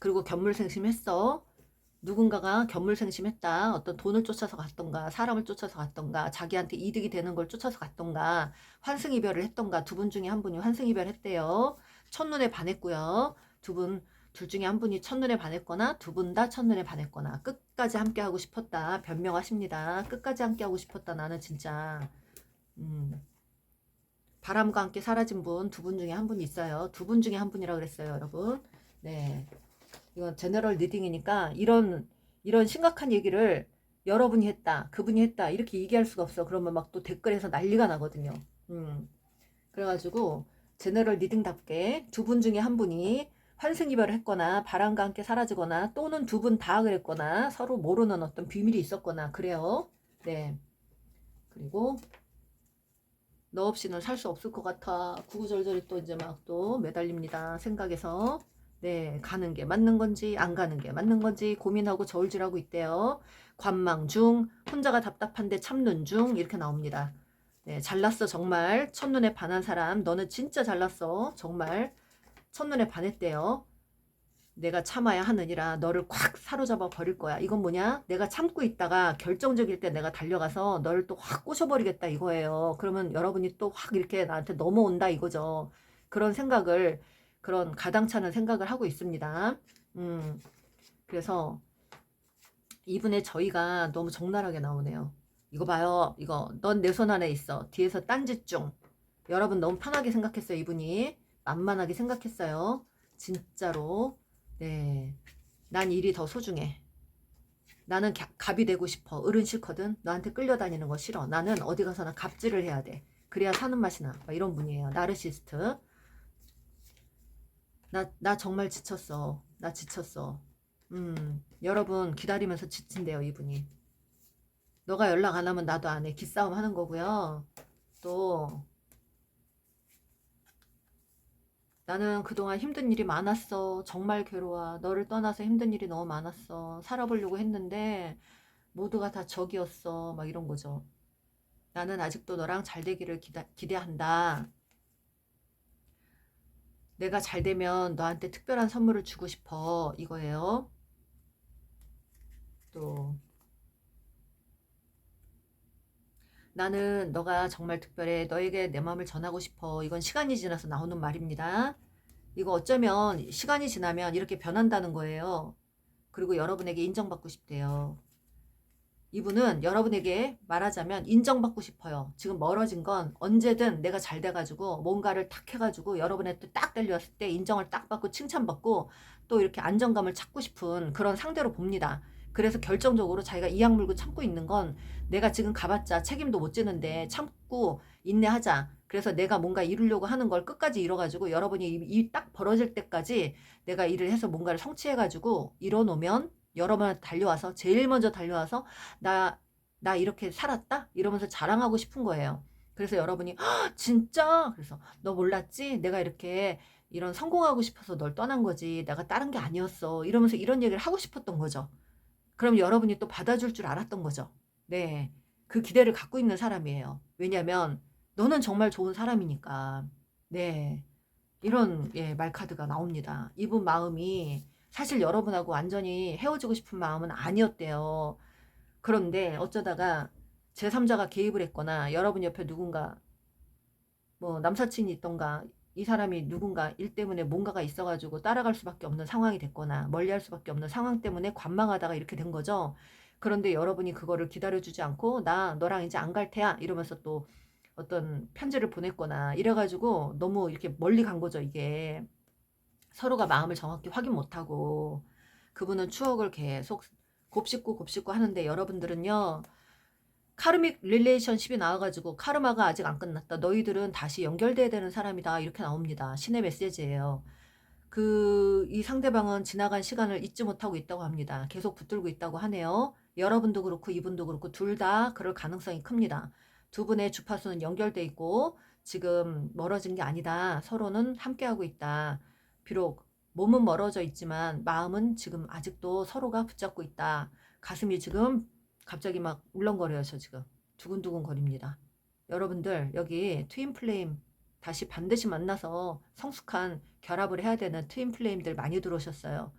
그리고 견물생심했어. 누군가가 견물생심했다. 어떤 돈을 쫓아서 갔던가 사람을 쫓아서 갔던가 자기한테 이득이 되는 걸 쫓아서 갔던가 환승이별을 했던가 두 분 중에 한 분이 환승이별했대요. 첫눈에 반했고요. 둘 중에 한 분이 첫눈에 반했거나 두 분 다 첫눈에 반했거나 끝까지 함께하고 싶었다. 변명하십니다. 끝까지 함께하고 싶었다. 나는 진짜 바람과 함께 사라진 분 두 분 중에 한 분이 있어요. 두 분 중에 한 분이라 그랬어요, 여러분. 네. 이건 제너럴 리딩이니까 이런 심각한 얘기를 여러분이 했다, 그분이 했다 이렇게 얘기할 수가 없어. 그러면 막 또 댓글에서 난리가 나거든요. 그래가지고 제너럴 리딩답게 두 분 중에 한 분이 환승이별을 했거나 바람과 함께 사라지거나 또는 두 분 다 그랬거나 서로 모르는 어떤 비밀이 있었거나 그래요. 네. 그리고 너 없이는 살 수 없을 것 같아. 구구절절이 또 이제 막 또 매달립니다. 생각에서. 네, 가는 게 맞는 건지 안 가는 게 맞는 건지 고민하고 저울질하고 있대요. 관망 중, 혼자가 답답한데 참는 중 이렇게 나옵니다. 네, 잘났어 정말. 첫눈에 반한 사람 너는 진짜 잘났어. 정말 첫눈에 반했대요. 내가 참아야 하느니라 너를 콱 사로잡아 버릴 거야. 이건 뭐냐? 내가 참고 있다가 결정적일 때 내가 달려가서 너를 또 확 꼬셔버리겠다 이거예요. 그러면 여러분이 또 확 이렇게 나한테 넘어온다 이거죠. 그런 생각을, 그런 가당찮은 생각을 하고 있습니다. 그래서 이분의 저희가 너무 적나라하게 나오네요. 이거 봐요. 이거 넌 내 손 안에 있어. 뒤에서 딴짓 중. 여러분 너무 편하게 생각했어요. 이분이 만만하게 생각했어요. 진짜로. 네, 난 일이 더 소중해. 나는 갑이 되고 싶어. 어른 싫거든. 너한테 끌려다니는 거 싫어. 나는 어디 가서나 갑질을 해야 돼. 그래야 사는 맛이 나. 막 이런 분이에요. 나르시스트. 나 정말 지쳤어. 나 지쳤어. 여러분 기다리면서 지친대요. 이분이. 너가 연락 안 하면 나도 안 해. 기싸움 하는 거고요. 또 나는 그동안 힘든 일이 많았어. 정말 괴로워. 너를 떠나서 힘든 일이 너무 많았어. 살아보려고 했는데 모두가 다 적이었어. 막 이런 거죠. 나는 아직도 너랑 잘 되기를 기대한다. 내가 잘 되면 너한테 특별한 선물을 주고 싶어. 이거예요. 또 나는 너가 정말 특별해. 너에게 내 마음을 전하고 싶어. 이건 시간이 지나서 나오는 말입니다. 이거 어쩌면 시간이 지나면 이렇게 변한다는 거예요. 그리고 여러분에게 인정받고 싶대요. 이분은 여러분에게 말하자면 인정받고 싶어요. 지금 멀어진 건 언제든 내가 잘 돼가지고 뭔가를 탁 해가지고 여러분한테 딱 달려왔을 때 인정을 딱 받고 칭찬받고 또 이렇게 안정감을 찾고 싶은 그런 상대로 봅니다. 그래서 결정적으로 자기가 이악 물고 참고 있는 건 내가 지금 가봤자 책임도 못 지는데 참고 인내하자. 그래서 내가 뭔가 이루려고 하는 걸 끝까지 이뤄가지고 여러분이 이 딱 벌어질 때까지 내가 일을 해서 뭔가를 성취해가지고 이뤄놓으면 여러분한테 달려와서 제일 먼저 달려와서 나 이렇게 살았다? 이러면서 자랑하고 싶은 거예요. 그래서 여러분이 진짜? 그래서 너 몰랐지? 내가 이렇게 이런 성공하고 싶어서 널 떠난 거지. 내가 다른 게 아니었어. 이러면서 이런 얘기를 하고 싶었던 거죠. 그럼 여러분이 또 받아줄 줄 알았던 거죠. 네. 그 기대를 갖고 있는 사람이에요. 왜냐면 너는 정말 좋은 사람이니까. 네. 이런 말카드가 나옵니다. 이분 마음이 사실 여러분하고 완전히 헤어지고 싶은 마음은 아니었대요. 그런데 어쩌다가 제3자가 개입을 했거나 여러분 옆에 누군가 뭐 남사친이 있던가 이 사람이 누군가 일 때문에 뭔가가 있어가지고 따라갈 수밖에 없는 상황이 됐거나 멀리할 수밖에 없는 상황 때문에 관망하다가 이렇게 된 거죠. 그런데 여러분이 그거를 기다려주지 않고 나 너랑 이제 안 갈 테야 이러면서 또 어떤 편지를 보냈거나 이래가지고 너무 이렇게 멀리 간 거죠. 이게 서로가 마음을 정확히 확인 못하고 그분은 추억을 계속 곱씹고 곱씹고 하는데 여러분들은요 카르믹 릴레이션십이 나와가지고 카르마가 아직 안 끝났다. 너희들은 다시 연결돼야 되는 사람이다. 이렇게 나옵니다. 신의 메시지예요. 이 상대방은 지나간 시간을 잊지 못하고 있다고 합니다. 계속 붙들고 있다고 하네요. 여러분도 그렇고 이분도 그렇고 둘 다 그럴 가능성이 큽니다. 두 분의 주파수는 연결돼 있고 지금 멀어진 게 아니다. 서로는 함께하고 있다. 비록 몸은 멀어져 있지만 마음은 지금 아직도 서로가 붙잡고 있다. 가슴이 지금 갑자기 막 울렁거려요. 저 지금 두근두근 거립니다. 여러분들 여기 트윈 플레임 다시 반드시 만나서 성숙한 결합을 해야 되는 트윈 플레임들 많이 들어오셨어요.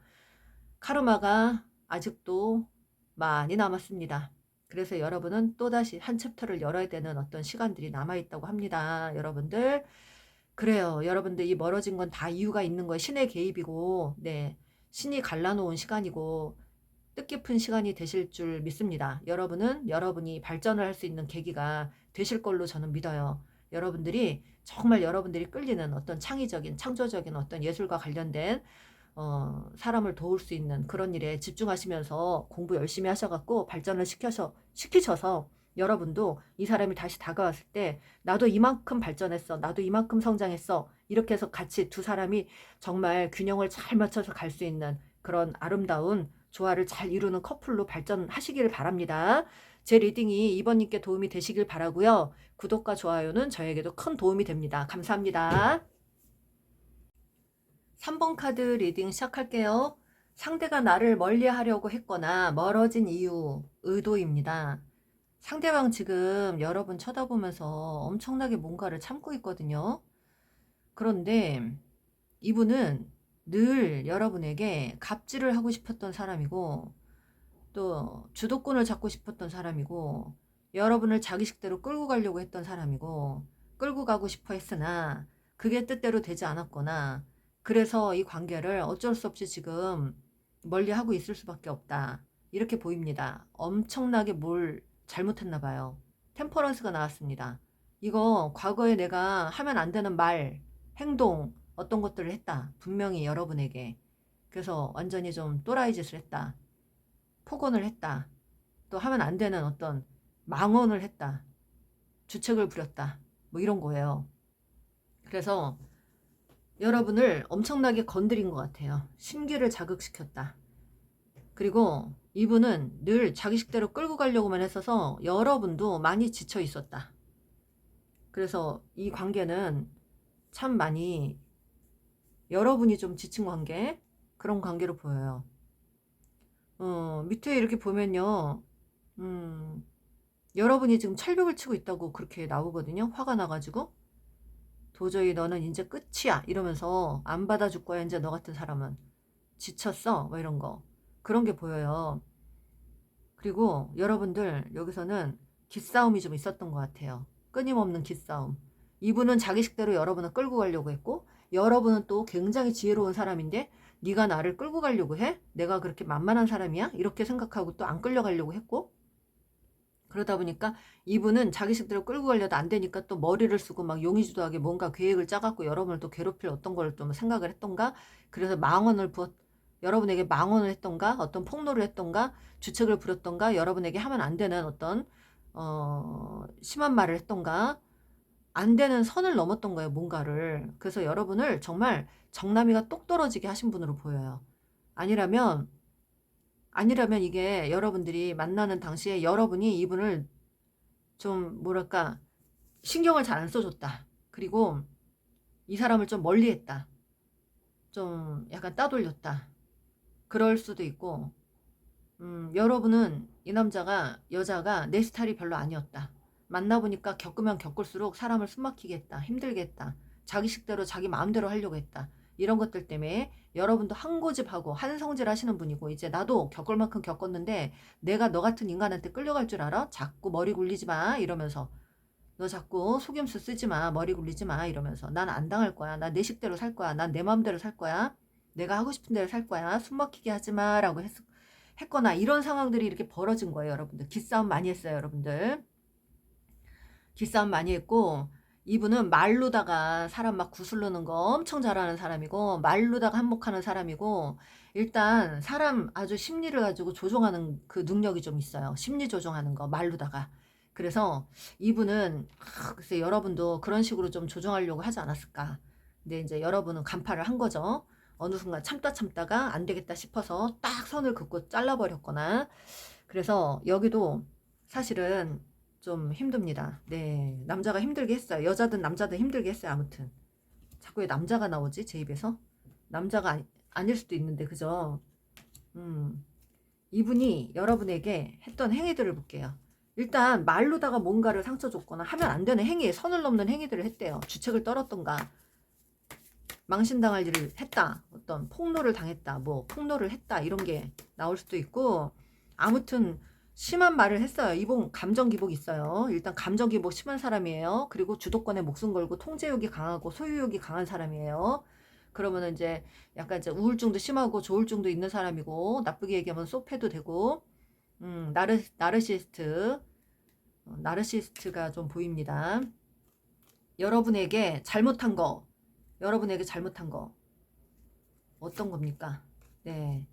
카르마가 아직도 많이 남았습니다. 그래서 여러분은 또다시 한 챕터를 열어야 되는 어떤 시간들이 남아있다고 합니다. 여러분들 그래요. 여러분들 이 멀어진 건 다 이유가 있는 거예요. 신의 개입이고 네 신이 갈라놓은 시간이고 뜻깊은 시간이 되실 줄 믿습니다. 여러분은 여러분이 발전을 할 수 있는 계기가 되실 걸로 저는 믿어요. 여러분들이 정말 여러분들이 끌리는 어떤 창의적인 창조적인 어떤 예술과 관련된 사람을 도울 수 있는 그런 일에 집중하시면서 공부 열심히 하셔갖고 발전을 시키셔서 여러분도 이 사람이 다시 다가왔을 때 나도 이만큼 발전했어. 나도 이만큼 성장했어. 이렇게 해서 같이 두 사람이 정말 균형을 잘 맞춰서 갈 수 있는 그런 아름다운 조화를 잘 이루는 커플로 발전하시길 바랍니다. 제 리딩이 이번님께 도움이 되시길 바라고요. 구독과 좋아요는 저에게도 큰 도움이 됩니다. 감사합니다. 3번 카드 리딩 시작할게요. 상대가 나를 멀리하려고 했거나 멀어진 이유, 의도입니다. 상대방 지금 여러분 쳐다보면서 엄청나게 뭔가를 참고 있거든요. 그런데 이분은 늘 여러분에게 갑질을 하고 싶었던 사람이고 또 주도권을 잡고 싶었던 사람이고 여러분을 자기 식대로 끌고 가려고 했던 사람이고 끌고 가고 싶어 했으나 그게 뜻대로 되지 않았거나 그래서 이 관계를 어쩔 수 없이 지금 멀리하고 있을 수밖에 없다. 이렇게 보입니다. 엄청나게 뭘 잘못했나 봐요. 템퍼런스가 나왔습니다. 이거 과거에 내가 하면 안 되는 말, 행동 어떤 것들을 했다. 분명히 여러분에게. 그래서 완전히 좀 또라이 짓을 했다. 폭언을 했다. 또 하면 안 되는 어떤 망언을 했다. 주책을 부렸다. 뭐 이런 거예요. 그래서 여러분을 엄청나게 건드린 것 같아요. 심기를 자극시켰다. 그리고 이분은 늘 자기 식대로 끌고 가려고만 했어서 여러분도 많이 지쳐 있었다. 그래서 이 관계는 참 많이 여러분이 좀 지친 관계 그런 관계로 보여요. 밑에 이렇게 보면요. 여러분이 지금 철벽을 치고 있다고 그렇게 나오거든요. 화가 나가지고 도저히 너는 이제 끝이야 이러면서 안 받아줄 거야 이제 너 같은 사람은 지쳤어 뭐 이런 거 그런 게 보여요. 그리고 여러분들 여기서는 기싸움이 좀 있었던 것 같아요. 끊임없는 기싸움. 이분은 자기 식대로 여러분을 끌고 가려고 했고 여러분은 또 굉장히 지혜로운 사람인데 네가 나를 끌고 가려고 해? 내가 그렇게 만만한 사람이야? 이렇게 생각하고 또 안 끌려가려고 했고 그러다 보니까 이분은 자기 식대로 끌고 가려도 안 되니까 또 머리를 쓰고 막 용의주도하게 뭔가 계획을 짜갖고 여러분을 또 괴롭힐 어떤 걸 좀 생각을 했던가 그래서 여러분에게 망언을 했던가 어떤 폭로를 했던가 주책을 부렸던가 여러분에게 하면 안 되는 어떤 심한 말을 했던가 안 되는 선을 넘었던 거예요 뭔가를. 그래서 여러분을 정말 정남이가 똑 떨어지게 하신 분으로 보여요. 아니라면 이게 여러분들이 만나는 당시에 여러분이 이분을 좀 뭐랄까 신경을 잘 안 써줬다. 그리고 이 사람을 좀 멀리했다. 좀 약간 따돌렸다. 그럴 수도 있고 여러분은 이 여자가 내 스타일이 별로 아니었다. 만나보니까 겪으면 겪을수록 사람을 숨막히게 했다. 힘들게 했다. 자기 식대로 자기 마음대로 하려고 했다. 이런 것들 때문에 여러분도 한 고집하고 한 성질 하시는 분이고, 이제 나도 겪을 만큼 겪었는데 내가 너 같은 인간한테 끌려갈 줄 알아? 자꾸 머리 굴리지 마 이러면서, 너 자꾸 속임수 쓰지 마, 머리 굴리지 마 이러면서, 난 안 당할 거야, 난 내 식대로 살 거야, 난 내 마음대로 살 거야, 내가 하고 싶은 대로 살 거야, 숨 막히게 하지 마라고 했거나, 이런 상황들이 이렇게 벌어진 거예요. 여러분들 기싸움 많이 했어요. 여러분들 기싸움 많이 했고, 이분은 말로다가 사람 막 구슬르는 거 엄청 잘하는 사람이고, 말로다가 한몫하는 사람이고, 일단 사람 아주 심리를 가지고 조종하는 그 능력이 좀 있어요. 심리 조종하는 거 말로다가. 그래서 이분은 글쎄 여러분도 그런 식으로 좀 조종하려고 하지 않았을까. 근데 이제 여러분은 간파를 한 거죠. 어느 순간 참다가 안 되겠다 싶어서 딱 선을 긋고 잘라버렸거나. 그래서 여기도 사실은 좀 힘듭니다. 네, 남자가 힘들게 했어요. 여자든 남자든 힘들게 했어요. 아무튼 자꾸 왜 남자가 나오지 제 입에서? 남자가 아닐 수도 있는데, 그죠? 이분이 여러분에게 했던 행위들을 볼게요. 일단 말로다가 뭔가를 상처 줬거나 하면 안 되는 행위에 선을 넘는 행위들을 했대요. 주책을 떨었던가, 망신당할 일을 했다, 어떤 폭로를 당했다, 뭐 폭로를 했다, 이런 게 나올 수도 있고, 아무튼 심한 말을 했어요. 이분 감정 기복이 있어요. 일단 감정 기복 심한 사람이에요. 그리고 주도권에 목숨 걸고 통제욕이 강하고 소유욕이 강한 사람이에요. 그러면 이제 약간 이제 우울증도 심하고 조울증도 있는 사람이고, 나쁘게 얘기하면 소패도 되고, 나르시스트가 좀 보입니다. 여러분에게 잘못한 거 어떤 겁니까? 네,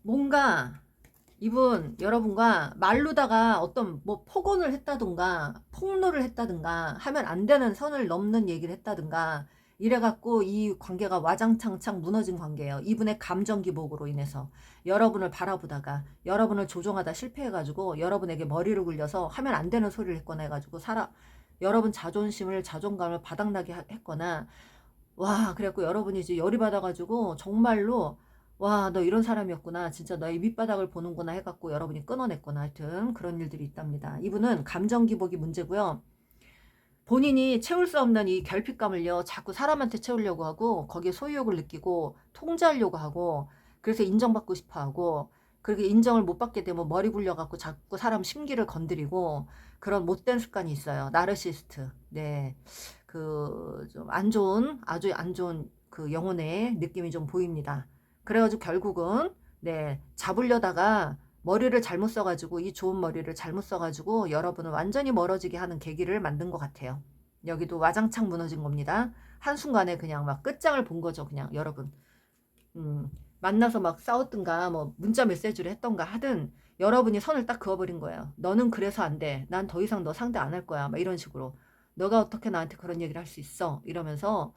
뭔가 이분 여러분과 말로다가 어떤 뭐 폭언을 했다든가 폭로를 했다든가 하면 안 되는 선을 넘는 얘기를 했다든가, 이래갖고 이 관계가 와장창창 무너진 관계예요. 이분의 감정 기복으로 인해서 여러분을 바라보다가 여러분을 조종하다 실패해가지고 여러분에게 머리를 굴려서 하면 안 되는 소리를 했거나 해가지고 여러분 자존감을 바닥나게 했거나, 와, 그래갖고 여러분이 이제 열이 받아가지고 정말로, 와, 너 이런 사람이었구나, 진짜 너의 밑바닥을 보는구나 해갖고 여러분이 끊어냈거나, 하여튼 그런 일들이 있답니다. 이분은 감정 기복이 문제고요. 본인이 채울 수 없는 이 결핍감을요 자꾸 사람한테 채우려고 하고, 거기에 소유욕을 느끼고 통제하려고 하고, 그래서 인정받고 싶어 하고, 그렇게 인정을 못 받게 되면 머리 굴려갖고 자꾸 사람 심기를 건드리고, 그런 못된 습관이 있어요. 나르시스트. 네, 그 좀 안 좋은, 아주 안 좋은 그 영혼의 느낌이 좀 보입니다. 그래가지고 결국은, 네, 잡으려다가 머리를 잘못 써가지고, 이 좋은 머리를 잘못 써가지고 여러분은 완전히 멀어지게 하는 계기를 만든 것 같아요. 여기도 와장창 무너진 겁니다. 한순간에 그냥 막 끝장을 본 거죠. 그냥 여러분 만나서 막 싸웠든가 뭐 문자 메시지를 했던가 하든, 여러분이 선을 딱 그어버린 거예요. 너는 그래서 안 돼, 난 더 이상 너 상대 안 할 거야, 막 이런 식으로. 너가 어떻게 나한테 그런 얘기를 할 수 있어, 이러면서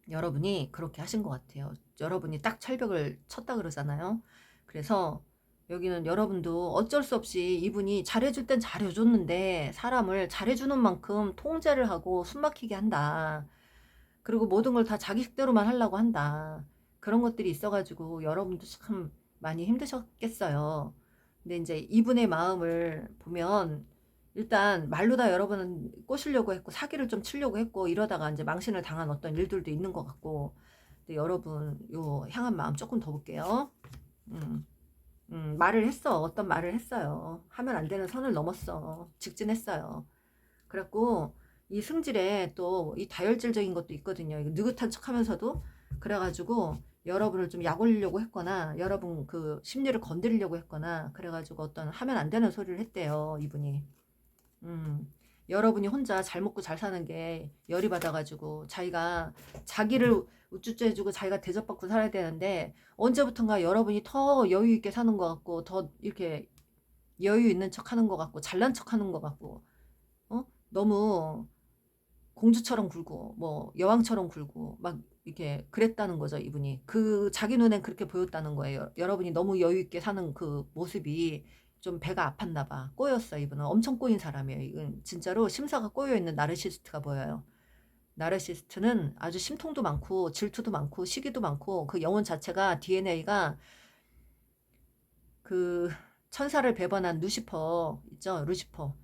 여러분이 그렇게 하신 것 같아요. 여러분이 딱 철벽을 쳤다 그러잖아요. 그래서 여기는 여러분도 어쩔 수 없이, 이분이 잘해줄 땐 잘해줬는데 사람을 잘해주는 만큼 통제를 하고 숨막히게 한다. 그리고 모든 걸 다 자기 식대로만 하려고 한다. 그런 것들이 있어가지고 여러분도 참 많이 힘드셨겠어요. 근데 이제 이분의 마음을 보면, 일단 말로 다 여러분은 꼬시려고 했고 사기를 좀 치려고 했고, 이러다가 이제 망신을 당한 어떤 일들도 있는 것 같고. 근데 여러분 요 향한 마음 조금 더 볼게요. 음, 어떤 말을 했어요. 하면 안 되는 선을 넘었어. 직진했어요. 그래갖고 이 승질에 또 이 다혈질적인 것도 있거든요. 이거 느긋한 척하면서도, 그래가지고 여러분을 좀 약올리려고 했거나, 여러분 그 심리를 건드리려고 했거나, 그래가지고 어떤 하면 안 되는 소리를 했대요, 이분이. 여러분이 혼자 잘 먹고 잘 사는 게 열이 받아가지고 자기를 우쭈쭈 해주고 자기가 대접받고 살아야 되는데, 언제부턴가 여러분이 더 여유 있게 사는 것 같고, 더 이렇게 여유 있는 척 하는 것 같고, 잘난 척 하는 것 같고, 너무 공주처럼 굴고 뭐 여왕처럼 굴고 막 이렇게 그랬다는 거죠. 이분이 그 자기 눈엔 그렇게 보였다는 거예요. 여러분이 너무 여유 있게 사는 그 모습이 좀 배가 아팠나 봐. 꼬였어. 이분은 엄청 꼬인 사람이에요. 이건 진짜로 심사가 꼬여 있는 나르시스트가 보여요. 나르시스트는 아주 심통도 많고 질투도 많고 시기도 많고, 그 영혼 자체가 DNA가 그 천사를 배반한 루시퍼 있죠. 루시퍼.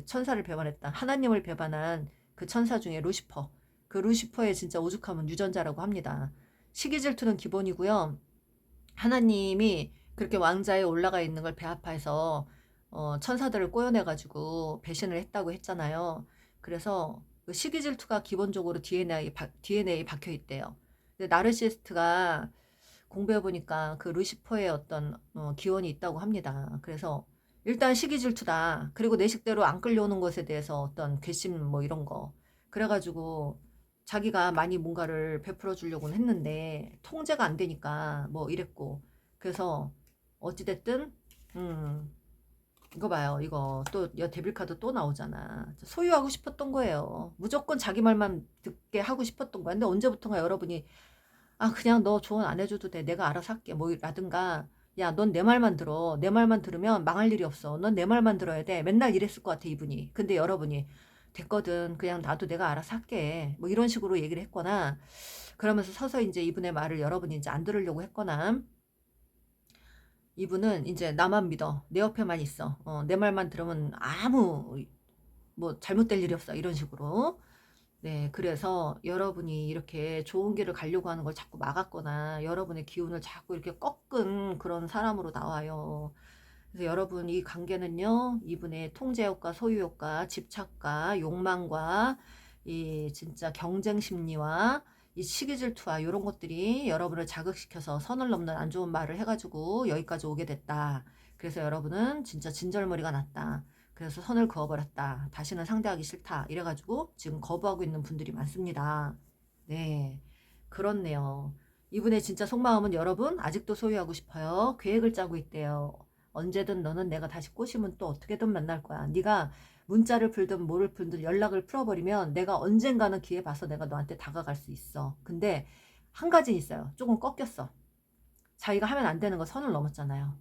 천사를 배반했다, 하나님을 배반한 그 천사 중에 루시퍼. 그 루시퍼의 진짜 오죽하면 유전자라고 합니다. 시기 질투는 기본이고요. 하나님이 그렇게 왕자에 올라가 있는 걸 배아파해서 천사들을 꼬여내가지고 배신을 했다고 했잖아요. 그래서 그 시기 질투가 기본적으로 DNA에 박혀 있대요. 근데 나르시스트가 공부해 보니까 그 루시퍼의 어떤 기원이 있다고 합니다. 그래서 일단 시기 질투다. 그리고 내 식대로 안 끌려오는 것에 대해서 어떤 괘씸 뭐 이런 거. 그래가지고 자기가 많이 뭔가를 베풀어 주려고는 했는데 통제가 안 되니까 뭐 이랬고. 그래서 어찌됐든 이거 봐요. 이거 또 데빌카드 또 나오잖아. 소유하고 싶었던 거예요. 무조건 자기 말만 듣게 하고 싶었던 거야. 근데 언제부턴가 여러분이 그냥 너 조언 안 해줘도 돼. 내가 알아서 할게. 뭐 라든가 야, 넌 내 말만 들어. 내 말만 들으면 망할 일이 없어. 넌 내 말만 들어야 돼. 맨날 이랬을 것 같아, 이분이. 근데 여러분이 됐거든. 그냥 나도 내가 알아서 할게. 뭐 이런 식으로 얘기를 했거나 그러면서 서서 이제 이분의 말을 여러분이 이제 안 들으려고 했거나 이분은 이제 나만 믿어. 내 옆에만 있어. 내 말만 들으면 아무 뭐 잘못될 일이 없어. 이런 식으로. 네, 그래서 여러분이 이렇게 좋은 길을 가려고 하는 걸 자꾸 막았거나 여러분의 기운을 자꾸 이렇게 꺾은 그런 사람으로 나와요. 그래서 여러분 이 관계는요, 이분의 통제욕과 소유욕과 집착과 욕망과 이 진짜 경쟁 심리와 이 시기 질투와 이런 것들이 여러분을 자극시켜서 선을 넘는 안 좋은 말을 해가지고 여기까지 오게 됐다. 그래서 여러분은 진짜 진절머리가 났다. 그래서 선을 그어버렸다. 다시는 상대하기 싫다. 이래가지고 지금 거부하고 있는 분들이 많습니다. 네, 그렇네요. 이분의 진짜 속마음은 여러분 아직도 소유하고 싶어요. 계획을 짜고 있대요. 언제든 너는 내가 다시 꼬시면 또 어떻게든 만날 거야. 네가 문자를 풀든 뭐를 풀든 연락을 풀어버리면 내가 언젠가는 기회 봐서 내가 너한테 다가갈 수 있어. 근데 한 가지 있어요. 조금 꺾였어. 자기가 하면 안 되는 거 선을 넘었잖아요.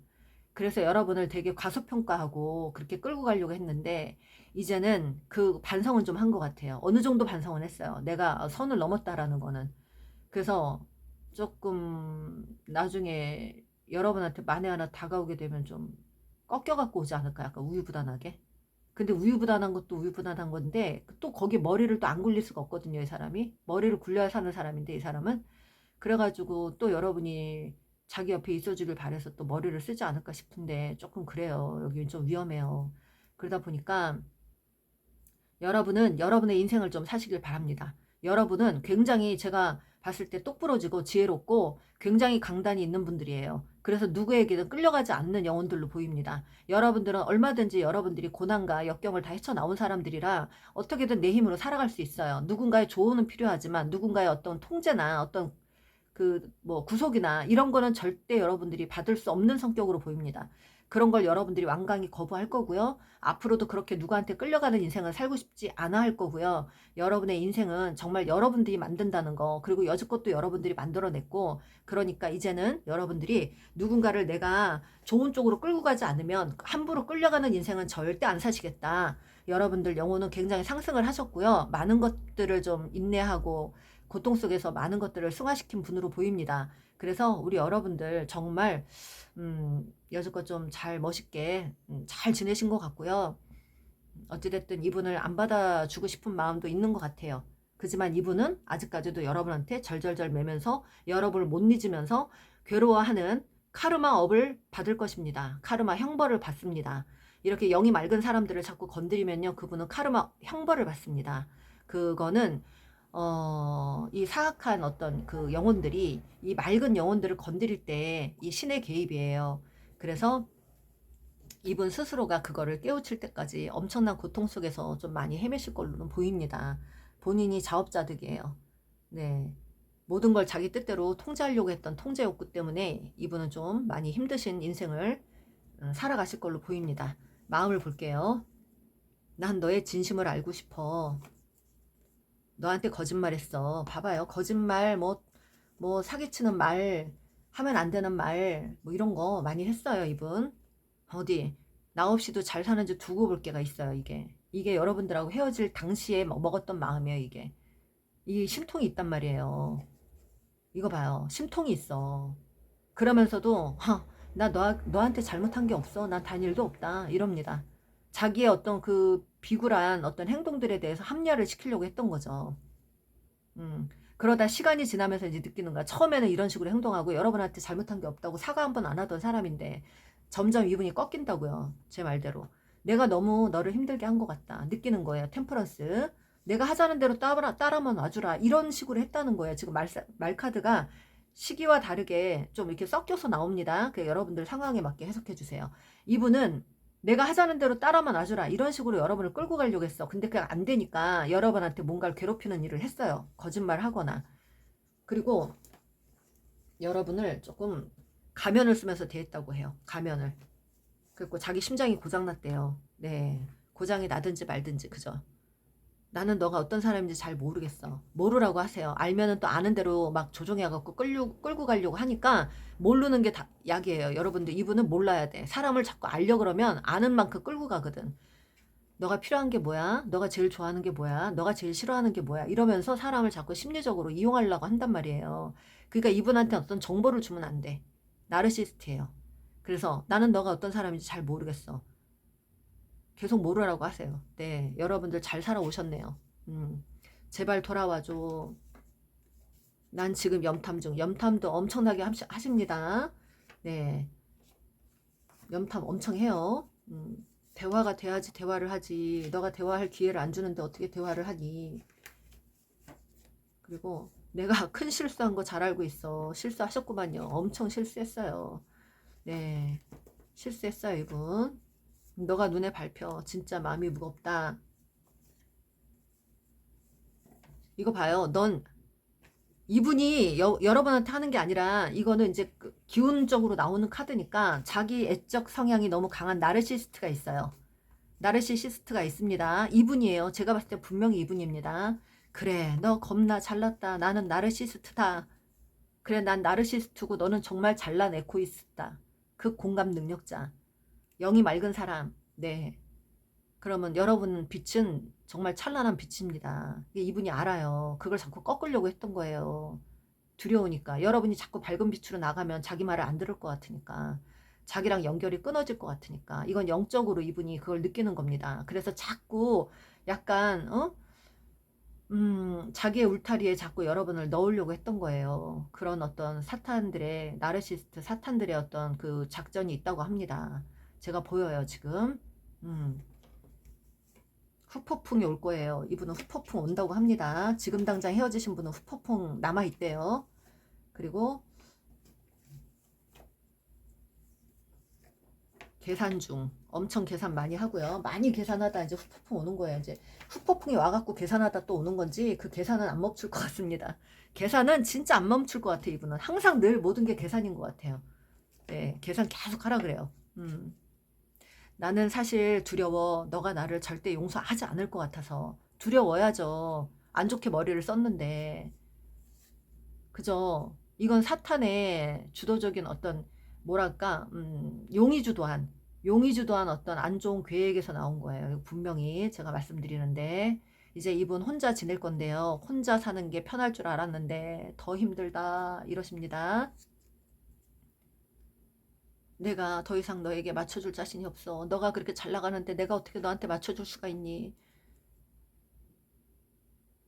그래서 여러분을 되게 과소평가하고 그렇게 끌고 가려고 했는데 이제는 그 반성은 좀 한 것 같아요. 어느 정도 반성은 했어요. 내가 선을 넘었다라는 거는. 그래서 조금 나중에 여러분한테 만에 하나 다가오게 되면 좀 꺾여갖고 오지 않을까? 약간 우유부단하게. 근데 우유부단한 것도 우유부단한 건데 또 거기 머리를 또 안 굴릴 수가 없거든요. 이 사람이. 머리를 굴려야 사는 사람인데 이 사람은. 그래가지고 또 여러분이 자기 옆에 있어주길 바래서 또 머리를 쓰지 않을까 싶은데 조금 그래요. 여기 좀 위험해요. 그러다 보니까 여러분은 여러분의 인생을 좀 사시길 바랍니다. 여러분은 굉장히 제가 봤을 때 똑부러지고 지혜롭고 굉장히 강단이 있는 분들이에요. 그래서 누구에게든 끌려가지 않는 영혼들로 보입니다. 여러분들은 얼마든지 여러분들이 고난과 역경을 다 헤쳐나온 사람들이라 어떻게든 내 힘으로 살아갈 수 있어요. 누군가의 조언은 필요하지만 누군가의 어떤 통제나 어떤 그 뭐 구속이나 이런 거는 절대 여러분들이 받을 수 없는 성격으로 보입니다. 그런 걸 여러분들이 완강히 거부할 거고요. 앞으로도 그렇게 누구한테 끌려가는 인생을 살고 싶지 않아 할 거고요. 여러분의 인생은 정말 여러분들이 만든다는 거, 그리고 여지껏도 여러분들이 만들어냈고, 그러니까 이제는 여러분들이 누군가를 내가 좋은 쪽으로 끌고 가지 않으면 함부로 끌려가는 인생은 절대 안 사시겠다. 여러분들 영혼은 굉장히 상승을 하셨고요. 많은 것들을 좀 인내하고 고통 속에서 많은 것들을 승화시킨 분으로 보입니다. 그래서 우리 여러분들 정말 여지껏 좀 잘 멋있게 잘 지내신 것 같고요. 어찌됐든 이분을 안 받아주고 싶은 마음도 있는 것 같아요. 그지만 이분은 아직까지도 여러분한테 절절절 매면서 여러분을 못 잊으면서 괴로워하는 카르마 업을 받을 것입니다. 카르마 형벌을 받습니다. 이렇게 영이 맑은 사람들을 자꾸 건드리면요. 그분은 카르마 형벌을 받습니다. 그거는 이 사악한 어떤 그 영혼들이 이 맑은 영혼들을 건드릴 때 이 신의 개입이에요. 그래서 이분 스스로가 그거를 깨우칠 때까지 엄청난 고통 속에서 좀 많이 헤매실 걸로는 보입니다. 본인이 자업자득이에요. 네. 모든 걸 자기 뜻대로 통제하려고 했던 통제 욕구 때문에 이분은 좀 많이 힘드신 인생을 살아가실 걸로 보입니다. 마음을 볼게요. 난 너의 진심을 알고 싶어. 너한테 거짓말했어. 봐봐요. 거짓말, 뭐 사기치는 말, 하면 안 되는 말, 뭐 이런 거 많이 했어요, 이분. 어디 나 없이도 잘 사는지 두고 볼 게가 있어요. 이게 여러분들하고 헤어질 당시에 먹었던 마음이에요. 이게 심통이 있단 말이에요. 이거 봐요. 심통이 있어. 그러면서도 나 너한테 잘못한 게 없어. 난 단일도 없다. 이럽니다. 자기의 어떤 그 비굴한 어떤 행동들에 대해서 합리화를 시키려고 했던 거죠. 그러다 시간이 지나면서 이제 느끼는 거야. 처음에는 이런 식으로 행동하고 여러분한테 잘못한 게 없다고 사과 한 번 안 하던 사람인데 점점 이분이 꺾인다고요. 제 말대로. 내가 너무 너를 힘들게 한 것 같다. 느끼는 거예요. 템퍼런스. 내가 하자는 대로 따라만 와주라. 이런 식으로 했다는 거예요. 지금 말카드가 시기와 다르게 좀 이렇게 섞여서 나옵니다. 그 여러분들 상황에 맞게 해석해 주세요. 이분은 내가 하자는 대로 따라만 와주라. 이런 식으로 여러분을 끌고 가려고 했어. 근데 그게 안 되니까 여러분한테 뭔가를 괴롭히는 일을 했어요. 거짓말 하거나. 그리고 여러분을 조금 가면을 쓰면서 대했다고 해요. 가면을. 그리고 자기 심장이 고장났대요. 네. 고장이 나든지 말든지, 그죠? 나는 너가 어떤 사람인지 잘 모르겠어. 모르라고 하세요. 알면은 또 아는 대로 막 조종해갖고 끌고 가려고 하니까 모르는 게 다 약이에요. 여러분들 이분은 몰라야 돼. 사람을 자꾸 알려 그러면 아는 만큼 끌고 가거든. 너가 필요한 게 뭐야? 너가 제일 좋아하는 게 뭐야? 너가 제일 싫어하는 게 뭐야? 이러면서 사람을 자꾸 심리적으로 이용하려고 한단 말이에요. 그러니까 이분한테 어떤 정보를 주면 안 돼. 나르시스트예요. 그래서 나는 너가 어떤 사람인지 잘 모르겠어. 계속 모르라고 하세요. 네, 여러분들 잘 살아오셨네요. 제발 돌아와줘. 난 지금 염탐 중. 염탐도 엄청나게 하십니다. 네, 염탐 엄청 해요. 대화가 돼야지 대화를 하지. 너가 대화할 기회를 안 주는데 어떻게 대화를 하니. 그리고 내가 큰 실수한 거 잘 알고 있어. 실수하셨구만요. 엄청 실수했어요. 네, 실수했어요 이분. 너가 눈에 밟혀. 진짜 마음이 무겁다. 이거 봐요. 넌 이분이 여러분한테 하는 게 아니라 이거는 이제 그 기운적으로 나오는 카드니까 자기 애적 성향이 너무 강한 나르시스트가 있어요. 나르시시스트가 있습니다. 이분이에요. 제가 봤을 때 분명히 이분입니다. 그래, 너 겁나 잘났다. 나는 나르시스트다. 그래, 난 나르시스트고 너는 정말 잘난 에코이스트다. 그 공감 능력자. 영이 맑은 사람. 네. 그러면 여러분 빛은 정말 찬란한 빛입니다. 이분이 알아요. 그걸 자꾸 꺾으려고 했던 거예요. 두려우니까. 여러분이 자꾸 밝은 빛으로 나가면 자기 말을 안 들을 것 같으니까. 자기랑 연결이 끊어질 것 같으니까. 이건 영적으로 이분이 그걸 느끼는 겁니다. 그래서 자꾸 약간 자기의 울타리에 자꾸 여러분을 넣으려고 했던 거예요. 그런 어떤 사탄들의 나르시스트 사탄들의 어떤 그 작전이 있다고 합니다. 제가 보여요 지금. 후폭풍이 올 거예요. 이분은 후폭풍 온다고 합니다. 지금 당장 헤어지신 분은 후폭풍 남아있대요. 그리고 계산 중. 엄청 계산 많이 하고요. 많이 계산하다 이제 후폭풍 오는 거예요. 이제 후폭풍이 와갖고 계산하다 또 오는 건지 그 계산은 안 멈출 것 같습니다. 계산은 진짜 안 멈출 것 같아요. 이분은 항상 늘 모든 게 계산인 것 같아요. 네, 계산 계속 하라 그래요. 나는 사실 두려워. 너가 나를 절대 용서하지 않을 것 같아서. 두려워야죠. 안 좋게 머리를 썼는데. 그죠? 이건 사탄의 주도적인 어떤 뭐랄까 용이 주도한 어떤 안 좋은 계획에서 나온 거예요. 분명히 제가 말씀드리는데 이제 이분 혼자 지낼 건데요. 혼자 사는 게 편할 줄 알았는데 더 힘들다 이러십니다. 내가 더 이상 너에게 맞춰줄 자신이 없어. 너가 그렇게 잘 나가는데 내가 어떻게 너한테 맞춰줄 수가 있니?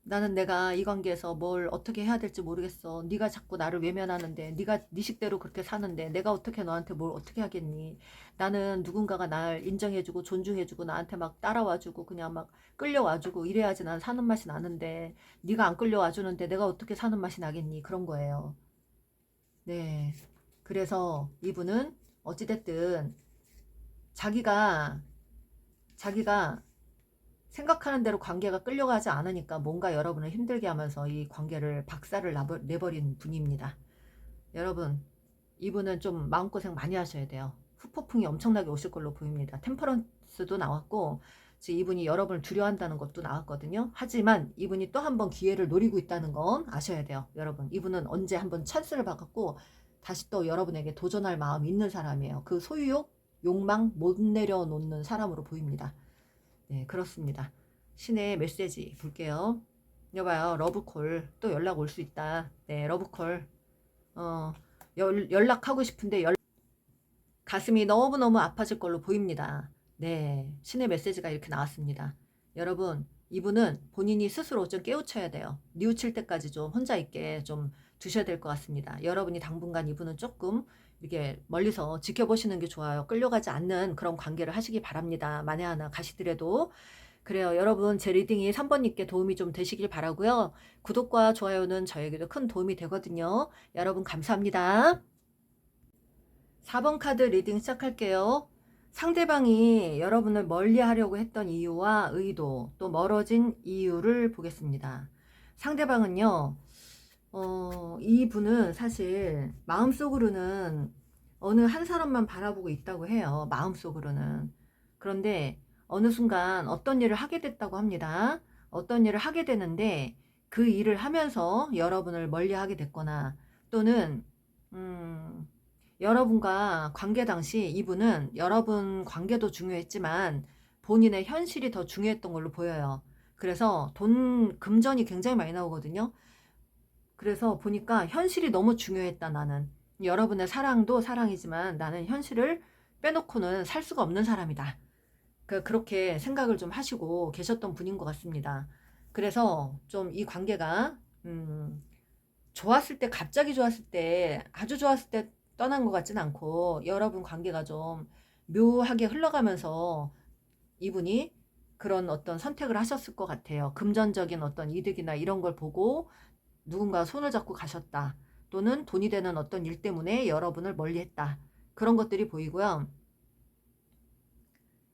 나는 내가 이 관계에서 뭘 어떻게 해야 될지 모르겠어. 네가 자꾸 나를 외면하는데 네가 네 식대로 그렇게 사는데 내가 어떻게 너한테 뭘 어떻게 하겠니. 나는 누군가가 날 인정해주고 존중해주고 나한테 막 따라와주고 그냥 막 끌려와주고 이래야지 난 사는 맛이 나는데 네가 안 끌려와주는데 내가 어떻게 사는 맛이 나겠니. 그런 거예요. 네. 그래서 이분은 어찌됐든 자기가 자기가 생각하는 대로 관계가 끌려가지 않으니까 뭔가 여러분을 힘들게 하면서 이 관계를 박살을 내버린 분입니다. 여러분, 이분은 좀 마음고생 많이 하셔야 돼요. 후폭풍이 엄청나게 오실 걸로 보입니다. 템퍼런스도 나왔고 지금 이분이 여러분을 두려워한다는 것도 나왔거든요. 하지만 이분이 또 한 번 기회를 노리고 있다는 건 아셔야 돼요. 여러분, 이분은 언제 한번 찬스를 받았고 다시 또 여러분에게 도전할 마음이 있는 사람이에요. 그 소유욕, 욕망 못 내려놓는 사람으로 보입니다. 네, 그렇습니다. 신의 메시지 볼게요. 여봐요, 러브콜. 또 연락 올 수 있다. 네, 러브콜. 연락하고 싶은데 가슴이 너무너무 아파질 걸로 보입니다. 네, 신의 메시지가 이렇게 나왔습니다. 여러분, 이분은 본인이 스스로 좀 깨우쳐야 돼요. 뉘우칠 때까지 좀 혼자 있게 좀 두셔야 될 것 같습니다. 여러분이 당분간 이분은 조금 이렇게 멀리서 지켜보시는 게 좋아요. 끌려가지 않는 그런 관계를 하시기 바랍니다. 만에 하나 가시더라도. 그래요. 여러분 제 리딩이 3번님께 도움이 좀 되시길 바라고요. 구독과 좋아요는 저에게도 큰 도움이 되거든요. 여러분 감사합니다. 4번 카드 리딩 시작할게요. 상대방이 여러분을 멀리 하려고 했던 이유와 의도, 또 멀어진 이유를 보겠습니다. 상대방은요, 이분은 사실 마음속으로는 어느 한 사람만 바라보고 있다고 해요. 마음속으로는. 그런데 어느 순간 어떤 일을 하게 됐다고 합니다. 어떤 일을 하게 되는데 그 일을 하면서 여러분을 멀리 하게 됐거나 또는 여러분과 관계 당시 이분은 여러분 관계도 중요했지만 본인의 현실이 더 중요했던 걸로 보여요. 그래서 금전이 굉장히 많이 나오거든요. 그래서 보니까 현실이 너무 중요했다, 나는. 여러분의 사랑도 사랑이지만 나는 현실을 빼놓고는 살 수가 없는 사람이다. 그렇게 생각을 좀 하시고 계셨던 분인 것 같습니다. 그래서 좀 이 관계가, 좋았을 때, 갑자기 좋았을 때, 아주 좋았을 때 떠난 것 같진 않고 여러분 관계가 좀 묘하게 흘러가면서 이분이 그런 어떤 선택을 하셨을 것 같아요. 금전적인 어떤 이득이나 이런 걸 보고 누군가 손을 잡고 가셨다. 또는 돈이 되는 어떤 일 때문에 여러분을 멀리했다. 그런 것들이 보이고요.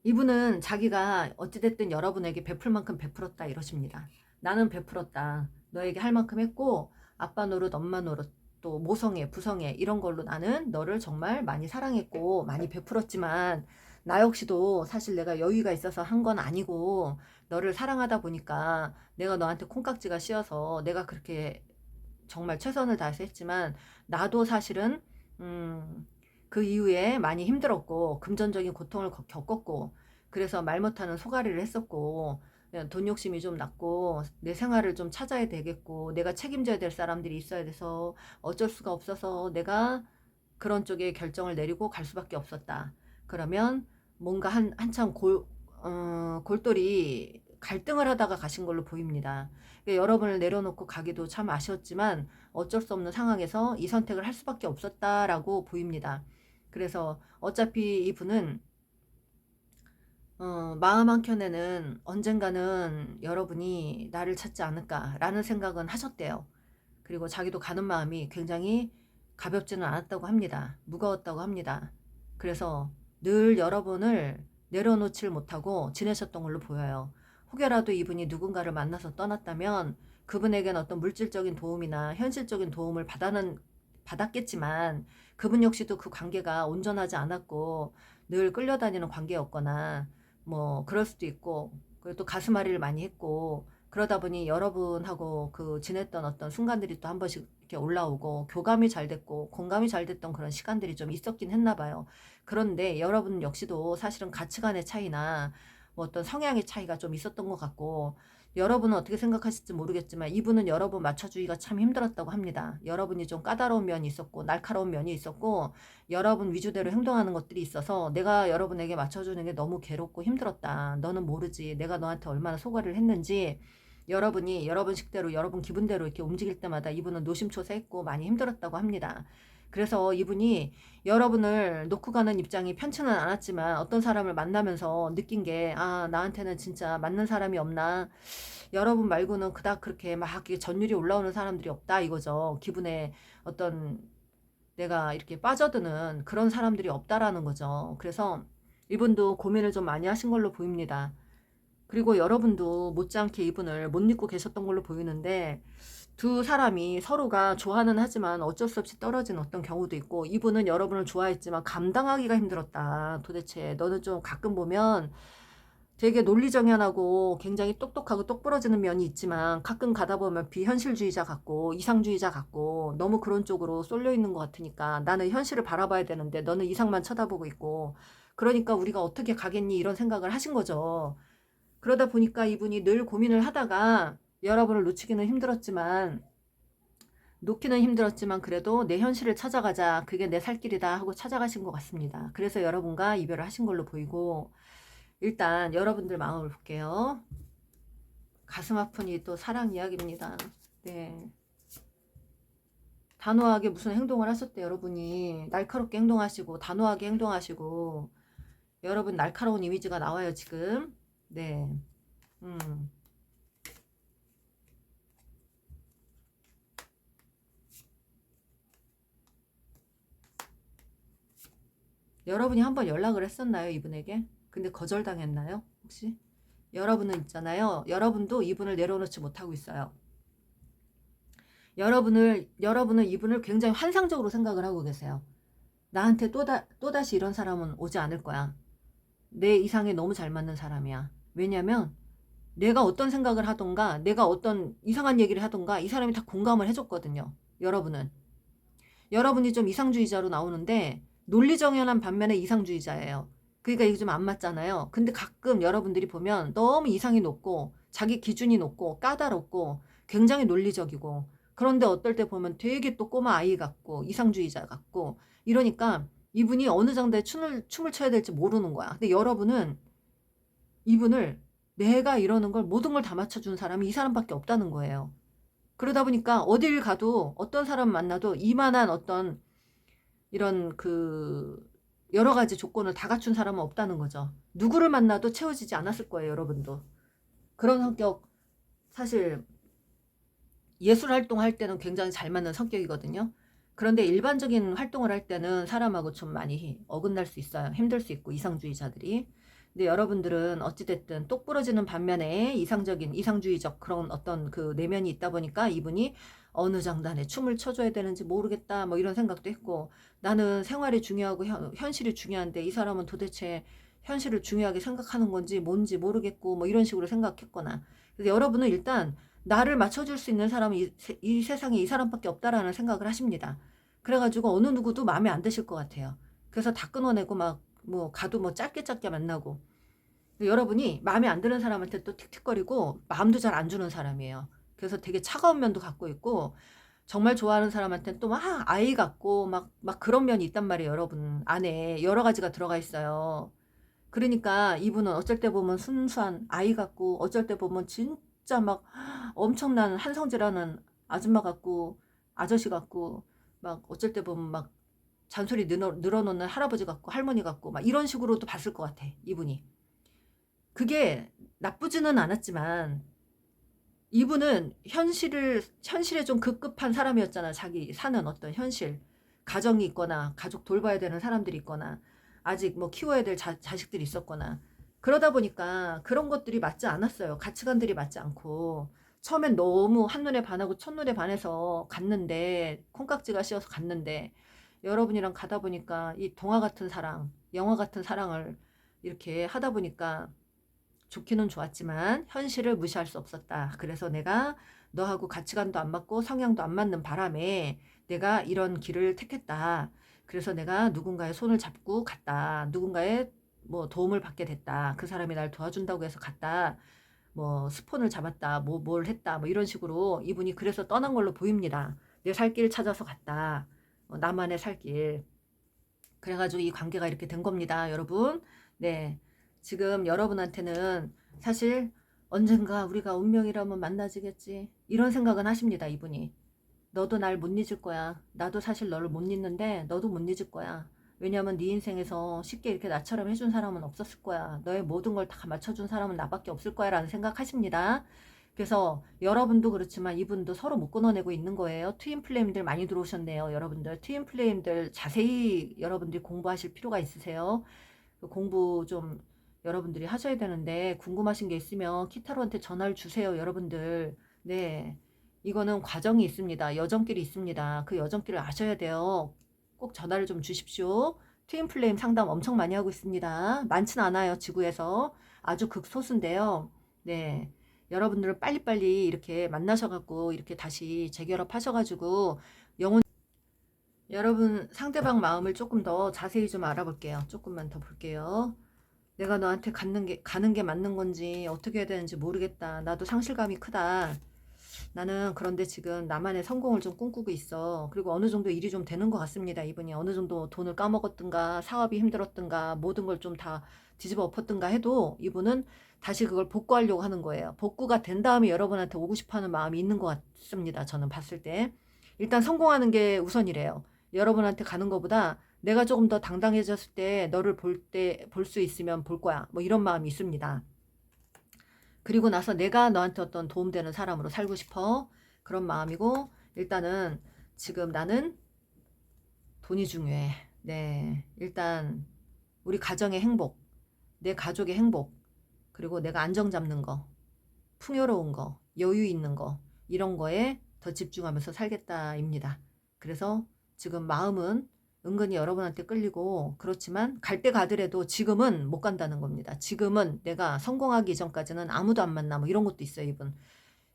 이분은 자기가 어찌됐든 여러분에게 베풀 만큼 베풀었다 이러십니다. 나는 베풀었다. 너에게 할 만큼 했고 아빠 노릇 엄마 노릇 또 모성애 부성애 이런 걸로 나는 너를 정말 많이 사랑했고 많이 베풀었지만 나 역시도 사실 내가 여유가 있어서 한 건 아니고 너를 사랑하다 보니까 내가 너한테 콩깍지가 씌어서 내가 그렇게 정말 최선을 다해서 했지만 나도 사실은 그 이후에 많이 힘들었고 금전적인 고통을 겪었고 그래서 말 못하는 소가리를 했었고 돈 욕심이 좀 났고 내 생활을 좀 찾아야 되겠고 내가 책임져야 될 사람들이 있어야 돼서 어쩔 수가 없어서 내가 그런 쪽에 결정을 내리고 갈 수밖에 없었다. 그러면 뭔가 한참 골똘히 갈등을 하다가 가신 걸로 보입니다. 그러니까 여러분을 내려놓고 가기도 참 아쉬웠지만 어쩔 수 없는 상황에서 이 선택을 할 수밖에 없었다라고 보입니다. 그래서 어차피 이분은 마음 한켠에는 언젠가는 여러분이 나를 찾지 않을까라는 생각은 하셨대요. 그리고 자기도 가는 마음이 굉장히 가볍지는 않았다고 합니다. 무거웠다고 합니다. 그래서 늘 여러분을 내려놓질 못하고 지내셨던 걸로 보여요. 혹여라도 이분이 누군가를 만나서 떠났다면 그분에겐 어떤 물질적인 도움이나 현실적인 도움을 받았겠지만 그분 역시도 그 관계가 온전하지 않았고 늘 끌려다니는 관계였거나 뭐 그럴 수도 있고 그리고 또 가슴앓이를 많이 했고 그러다 보니 여러분하고 그 지냈던 어떤 순간들이 또 한 번씩 이렇게 올라오고 교감이 잘 됐고 공감이 잘 됐던 그런 시간들이 좀 있었긴 했나 봐요. 그런데 여러분 역시도 사실은 가치관의 차이나 뭐 어떤 성향의 차이가 좀 있었던 것 같고 여러분은 어떻게 생각하실지 모르겠지만 이분은 여러분 맞춰주기가 참 힘들었다고 합니다. 여러분이 좀 까다로운 면이 있었고 날카로운 면이 있었고 여러분 위주대로 행동하는 것들이 있어서 내가 여러분에게 맞춰주는 게 너무 괴롭고 힘들었다. 너는 모르지. 내가 너한테 얼마나 소가를 했는지 여러분이 여러분 식대로 여러분 기분대로 이렇게 움직일 때마다 이분은 노심초사했고 많이 힘들었다고 합니다. 그래서 이분이 여러분을 놓고 가는 입장이 편치는 않았지만 어떤 사람을 만나면서 느낀 게 나한테는 진짜 맞는 사람이 없나 여러분 말고는 그닥 그렇게 막 전율이 올라오는 사람들이 없다 이거죠. 기분에 어떤 내가 이렇게 빠져드는 그런 사람들이 없다라는 거죠. 그래서 이분도 고민을 좀 많이 하신 걸로 보입니다. 그리고 여러분도 못지않게 이분을 못 잊고 계셨던 걸로 보이는데 두 사람이 서로가 좋아는 하지만 어쩔 수 없이 떨어진 어떤 경우도 있고 이분은 여러분을 좋아했지만 감당하기가 힘들었다. 도대체 너는 좀 가끔 보면 되게 논리정연하고 굉장히 똑똑하고 똑부러지는 면이 있지만 가끔 가다 보면 비현실주의자 같고 이상주의자 같고 너무 그런 쪽으로 쏠려 있는 것 같으니까 나는 현실을 바라봐야 되는데 너는 이상만 쳐다보고 있고 그러니까 우리가 어떻게 가겠니 이런 생각을 하신 거죠. 그러다 보니까 이분이 늘 고민을 하다가 여러분을 놓기는 힘들었지만 그래도 내 현실을 찾아가자. 그게 내 살 길이다 하고 찾아가신 것 같습니다. 그래서 여러분과 이별을 하신 걸로 보이고 일단 여러분들 마음을 볼게요. 가슴 아픈 이 또 사랑 이야기입니다. 네. 단호하게 무슨 행동을 하셨대. 여러분이 날카롭게 행동하시고 단호하게 행동하시고 여러분 날카로운 이미지가 나와요 지금. 네. 음. 여러분이 한번 연락을 했었나요 이분에게? 근데 거절당했나요 혹시? 여러분은 있잖아요. 여러분도 이분을 내려놓지 못하고 있어요. 여러분은 이분을 굉장히 환상적으로 생각을 하고 계세요. 나한테 또다시 이런 사람은 오지 않을 거야. 내 이상에 너무 잘 맞는 사람이야. 왜냐면 내가 어떤 생각을 하던가 내가 어떤 이상한 얘기를 하던가 이 사람이 다 공감을 해줬거든요. 여러분이 좀 이상주의자로 나오는데 논리정연한 반면에 이상주의자예요. 그러니까 이게 좀 안 맞잖아요. 근데 가끔 여러분들이 보면 너무 이상이 높고 자기 기준이 높고 까다롭고 굉장히 논리적이고 그런데 어떨 때 보면 되게 또 꼬마 아이 같고 이상주의자 같고 이러니까 이분이 어느 정도의 춤을 춰야 될지 모르는 거야. 근데 여러분은 이분을 내가 이러는 걸 모든 걸 다 맞춰준 사람이 이 사람밖에 없다는 거예요. 그러다 보니까 어딜 가도 어떤 사람 만나도 이만한 어떤 이런 여러 가지 조건을 다 갖춘 사람은 없다는 거죠. 누구를 만나도 채워지지 않았을 거예요, 여러분도. 그런 성격 사실 예술 활동할 때는 굉장히 잘 맞는 성격이거든요. 그런데 일반적인 활동을 할 때는 사람하고 좀 많이 어긋날 수 있어요. 힘들 수 있고 이상주의자들이. 근데 여러분들은 어찌됐든 똑부러지는 반면에 이상주의적 그런 어떤 그 내면이 있다 보니까 이분이 어느 장단에 춤을 춰줘야 되는지 모르겠다 뭐 이런 생각도 했고 나는 생활이 중요하고 현실이 중요한데 이 사람은 도대체 현실을 중요하게 생각하는 건지 뭔지 모르겠고 뭐 이런 식으로 생각했거나 그래서 여러분은 일단 나를 맞춰줄 수 있는 사람은 이 세상에 이 사람밖에 없다라는 생각을 하십니다. 그래가지고 어느 누구도 마음에 안 드실 것 같아요. 그래서 다 끊어내고 막 뭐 가도 뭐 짧게 만나고 여러분이 마음에 안 드는 사람한테 또 틱틱거리고 마음도 잘 안 주는 사람이에요. 그래서 되게 차가운 면도 갖고 있고 정말 좋아하는 사람한테는 또 막 아이 같고 막 그런 면이 있단 말이에요. 여러분 안에 여러 가지가 들어가 있어요. 그러니까 이분은 어쩔 때 보면 순수한 아이 같고 어쩔 때 보면 진짜 막 엄청난 한성질하는 아줌마 같고 아저씨 같고 막 어쩔 때 보면 막 잔소리 늘어놓는 할아버지 같고 할머니 같고 막 이런 식으로도 봤을 것 같아 이분이. 그게 나쁘지는 않았지만 이분은 현실에 좀 급급한 사람이었잖아. 자기 사는 어떤 현실. 가정이 있거나 가족 돌봐야 되는 사람들이 있거나 아직 뭐 키워야 될 자식들이 있었거나 그러다 보니까 그런 것들이 맞지 않았어요. 가치관들이 맞지 않고 처음엔 너무 한눈에 반하고 첫눈에 반해서 갔는데 콩깍지가 씌어서 갔는데 여러분이랑 가다 보니까 이 동화 같은 사랑, 영화 같은 사랑을 이렇게 하다 보니까 좋기는 좋았지만 현실을 무시할 수 없었다. 그래서 내가 너하고 가치관도 안 맞고 성향도 안 맞는 바람에 내가 이런 길을 택했다. 그래서 내가 누군가의 손을 잡고 갔다. 누군가의 뭐 도움을 받게 됐다. 그 사람이 날 도와준다고 해서 갔다. 뭐 스폰을 잡았다. 뭘 했다. 뭐 이런 식으로 이분이 그래서 떠난 걸로 보입니다. 내 살 길 찾아서 갔다. 나만의 살 길. 그래가지고 이 관계가 이렇게 된 겁니다. 여러분. 네. 지금 여러분한테는 사실 언젠가 우리가 운명이라면 만나지겠지. 이런 생각은 하십니다. 이분이. 너도 날 못 잊을 거야. 나도 사실 너를 못 잊는데 너도 못 잊을 거야. 왜냐면 네 인생에서 쉽게 이렇게 나처럼 해준 사람은 없었을 거야. 너의 모든 걸 다 맞춰준 사람은 나밖에 없을 거야 라는 생각하십니다. 그래서 여러분도 그렇지만 이분도 서로 못 끊어내고 있는 거예요. 트윈 플레임들 많이 들어오셨네요. 여러분들 트윈 플레임들 자세히 여러분들이 공부하실 필요가 있으세요. 공부 좀 여러분들이 하셔야 되는데 궁금하신 게 있으면 키타로한테 전화를 주세요. 여러분들. 네. 이거는 과정이 있습니다. 여정길이 있습니다. 그 여정길을 아셔야 돼요. 꼭 전화를 좀 주십시오. 트윈플레임 상담 엄청 많이 하고 있습니다. 많진 않아요. 지구에서. 아주 극소수인데요. 네. 여러분들을 빨리빨리 이렇게 만나셔갖고 이렇게 다시 재결합하셔가지고 영혼 여러분 상대방 마음을 조금 더 자세히 좀 알아볼게요. 조금만 더 볼게요. 내가 너한테 가는 게 맞는 건지 어떻게 해야 되는지 모르겠다. 나도 상실감이 크다. 나는 그런데 지금 나만의 성공을 좀 꿈꾸고 있어. 그리고 어느 정도 일이 좀 되는 것 같습니다. 이분이 어느 정도 돈을 까먹었든가 사업이 힘들었든가 모든 걸 좀 다 뒤집어 엎었든가 해도 이분은 다시 그걸 복구하려고 하는 거예요. 복구가 된 다음에 여러분한테 오고 싶어하는 마음이 있는 것 같습니다. 저는 봤을 때. 일단 성공하는 게 우선이래요. 여러분한테 가는 것보다 내가 조금 더 당당해졌을 때 너를 볼 수 있으면 볼 거야. 뭐 이런 마음이 있습니다. 그리고 나서 내가 너한테 어떤 도움되는 사람으로 살고 싶어. 그런 마음이고, 일단은 지금 나는 돈이 중요해. 네. 일단 우리 가정의 행복, 내 가족의 행복, 그리고 내가 안정 잡는 거, 풍요로운 거, 여유 있는 거, 이런 거에 더 집중하면서 살겠다입니다. 그래서 지금 마음은 은근히 여러분한테 끌리고 그렇지만 갈 때 가더라도 지금은 못 간다는 겁니다. 지금은 내가 성공하기 전까지는 아무도 안 만나 뭐 이런 것도 있어요.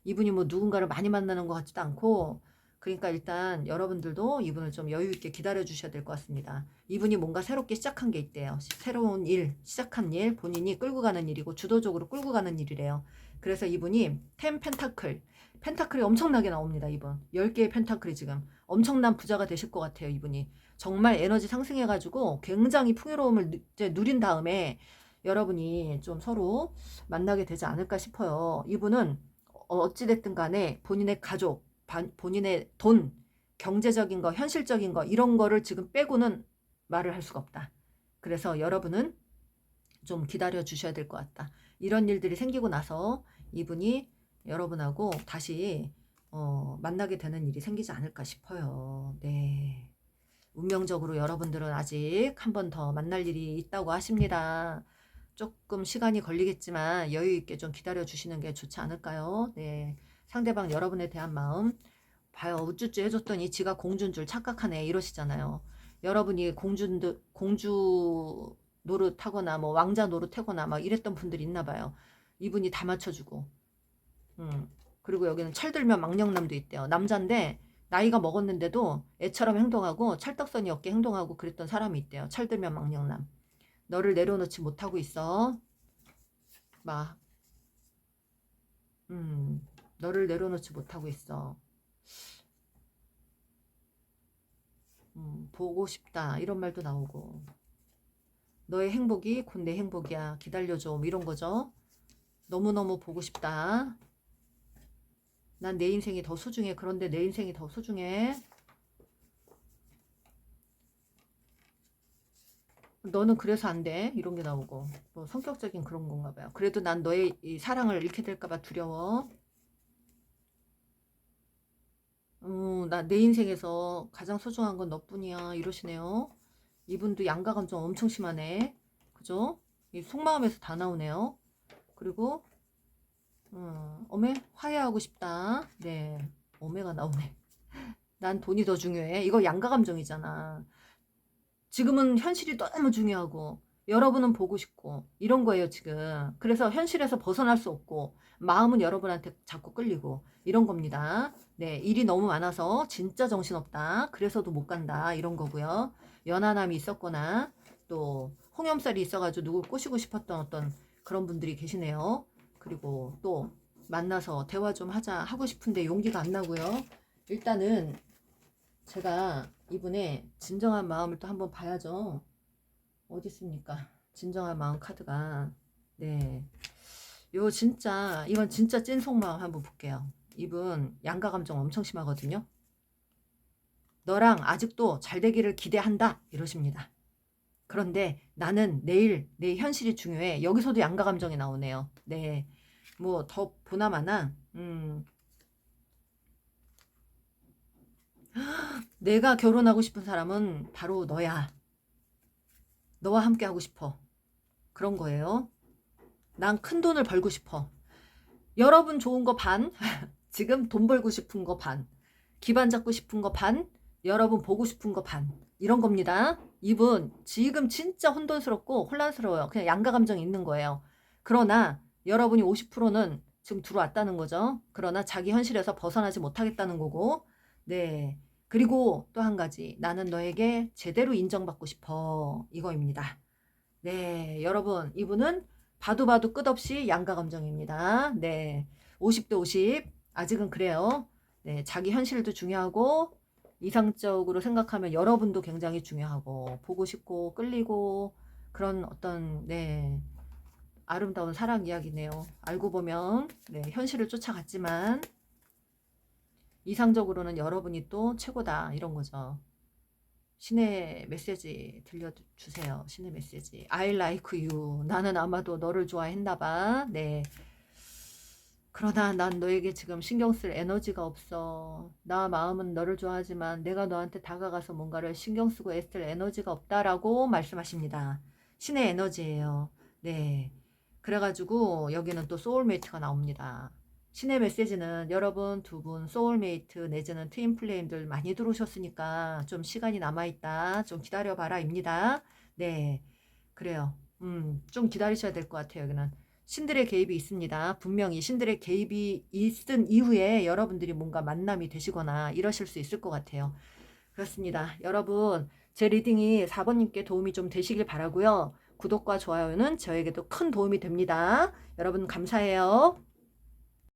이분이 뭐 누군가를 많이 만나는 것 같지도 않고 그러니까 일단 여러분들도 이분을 좀 여유 있게 기다려 주셔야 될 것 같습니다. 이분이 뭔가 새롭게 시작한 게 있대요. 새로운 일, 시작한 일, 본인이 끌고 가는 일이고 주도적으로 끌고 가는 일이래요. 그래서 이분이 10 펜타클, 펜타클이 엄청나게 나옵니다. 이분 10개의 펜타클이 지금 엄청난 부자가 되실 것 같아요. 이분이 정말 에너지 상승해가지고 굉장히 풍요로움을 이제 누린 다음에 여러분이 좀 서로 만나게 되지 않을까 싶어요. 이분은 어찌됐든 간에 본인의 가족, 본인의 돈, 경제적인 거, 현실적인 거 이런 거를 지금 빼고는 말을 할 수가 없다. 그래서 여러분은 좀 기다려 주셔야 될 것 같다. 이런 일들이 생기고 나서 이분이 여러분하고 다시 만나게 되는 일이 생기지 않을까 싶어요. 네. 운명적으로 여러분들은 아직 한 번 더 만날 일이 있다고 하십니다. 조금 시간이 걸리겠지만 여유 있게 좀 기다려 주시는 게 좋지 않을까요? 네. 상대방 여러분에 대한 마음 봐요. 우쭈쭈 해줬더니 지가 공주인 줄 착각하네 이러시잖아요. 여러분이 공주 노릇하거나 뭐 왕자 노릇하거나 막 이랬던 분들이 있나 봐요. 이분이 다 맞춰주고. 그리고 여기는 철들면 망령남도 있대요. 남잔데 나이가 먹었는데도 애처럼 행동하고 찰떡선이 없게 행동하고 그랬던 사람이 있대요. 철들면 망령남. 너를 내려놓지 못하고 있어. 막 너를 내려놓지 못하고 있어. 보고 싶다 이런 말도 나오고 너의 행복이 곧 내 행복이야 기다려줘 뭐 이런 거죠. 너무너무 보고 싶다. 난 내 인생이 더 소중해. 그런데 내 인생이 더 소중해. 너는 그래서 안 돼. 이런 게 나오고 뭐 성격적인 그런 건가 봐요. 그래도 난 너의 이 사랑을 잃게 될까 봐 두려워. 나 내 인생에서 가장 소중한 건 너뿐이야 이러시네요. 이분도 양가 감정 엄청 심하네. 그죠? 이 속마음에서 다 나오네요. 그리고 어메 화해하고 싶다. 네. 어메가 나오네. 난 돈이 더 중요해. 이거 양가 감정이잖아. 지금은 현실이 너무 중요하고 여러분은 보고 싶고 이런 거예요 지금. 그래서 현실에서 벗어날 수 없고 마음은 여러분한테 자꾸 끌리고 이런 겁니다. 네, 일이 너무 많아서 진짜 정신없다. 그래서도 못 간다 이런 거고요. 연하남이 있었거나 또 홍염살이 있어가지고 누굴 꼬시고 싶었던 어떤 그런 분들이 계시네요. 그리고 또 만나서 대화 좀 하자 하고 싶은데 용기가 안 나고요. 일단은 제가 이분의 진정한 마음을 또 한번 봐야죠. 어디 있습니까? 진정한 마음 카드가. 네. 이건 진짜 찐 속마음 한번 볼게요. 이분 양가 감정 엄청 심하거든요. 너랑 아직도 잘 되기를 기대한다. 이러십니다. 그런데 나는 내일 내 현실이 중요해. 여기서도 양가 감정이 나오네요. 네. 뭐 더 보나마나 내가 결혼하고 싶은 사람은 바로 너야. 너와 함께 하고 싶어. 그런 거예요. 난 큰 돈을 벌고 싶어. 여러분 좋은 거 반, 지금 돈 벌고 싶은 거 반, 기반 잡고 싶은 거 반, 여러분 보고 싶은 거 반. 이런 겁니다. 이분 지금 진짜 혼돈스럽고 혼란스러워요. 그냥 양가 감정이 있는 거예요. 그러나 여러분이 50%는 지금 들어왔다는 거죠. 그러나 자기 현실에서 벗어나지 못하겠다는 거고. 네. 그리고 또 한 가지. 나는 너에게 제대로 인정받고 싶어. 이거입니다. 네, 여러분, 이분은 봐도 봐도 끝없이 양가 감정입니다. 네, 50대 50. 아직은 그래요. 네, 자기 현실도 중요하고 이상적으로 생각하면 여러분도 굉장히 중요하고 보고 싶고 끌리고 그런 어떤 네, 아름다운 사랑 이야기네요. 알고 보면 네, 현실을 쫓아갔지만 이상적으로는 여러분이 또 최고다 이런 거죠. 신의 메시지 들려주세요. 신의 메시지. I like you. 나는 아마도 너를 좋아했나 봐. 네. 그러나 난 너에게 지금 신경 쓸 에너지가 없어. 나 마음은 너를 좋아하지만 내가 너한테 다가가서 뭔가를 신경 쓰고 애쓸 에너지가 없다라고 말씀하십니다. 신의 에너지예요. 네. 그래가지고 여기는 또 소울메이트가 나옵니다. 신의 메시지는 여러분 두 분 소울메이트 내지는 트윈플레임들 많이 들어오셨으니까 좀 시간이 남아있다. 좀 기다려봐라 입니다. 네. 그래요. 좀 기다리셔야 될 것 같아요. 여기는. 신들의 개입이 있습니다. 분명히 신들의 개입이 있은 이후에 여러분들이 뭔가 만남이 되시거나 이러실 수 있을 것 같아요. 그렇습니다. 여러분 제 리딩이 4번님께 도움이 좀 되시길 바라고요. 구독과 좋아요는 저에게도 큰 도움이 됩니다. 여러분 감사해요.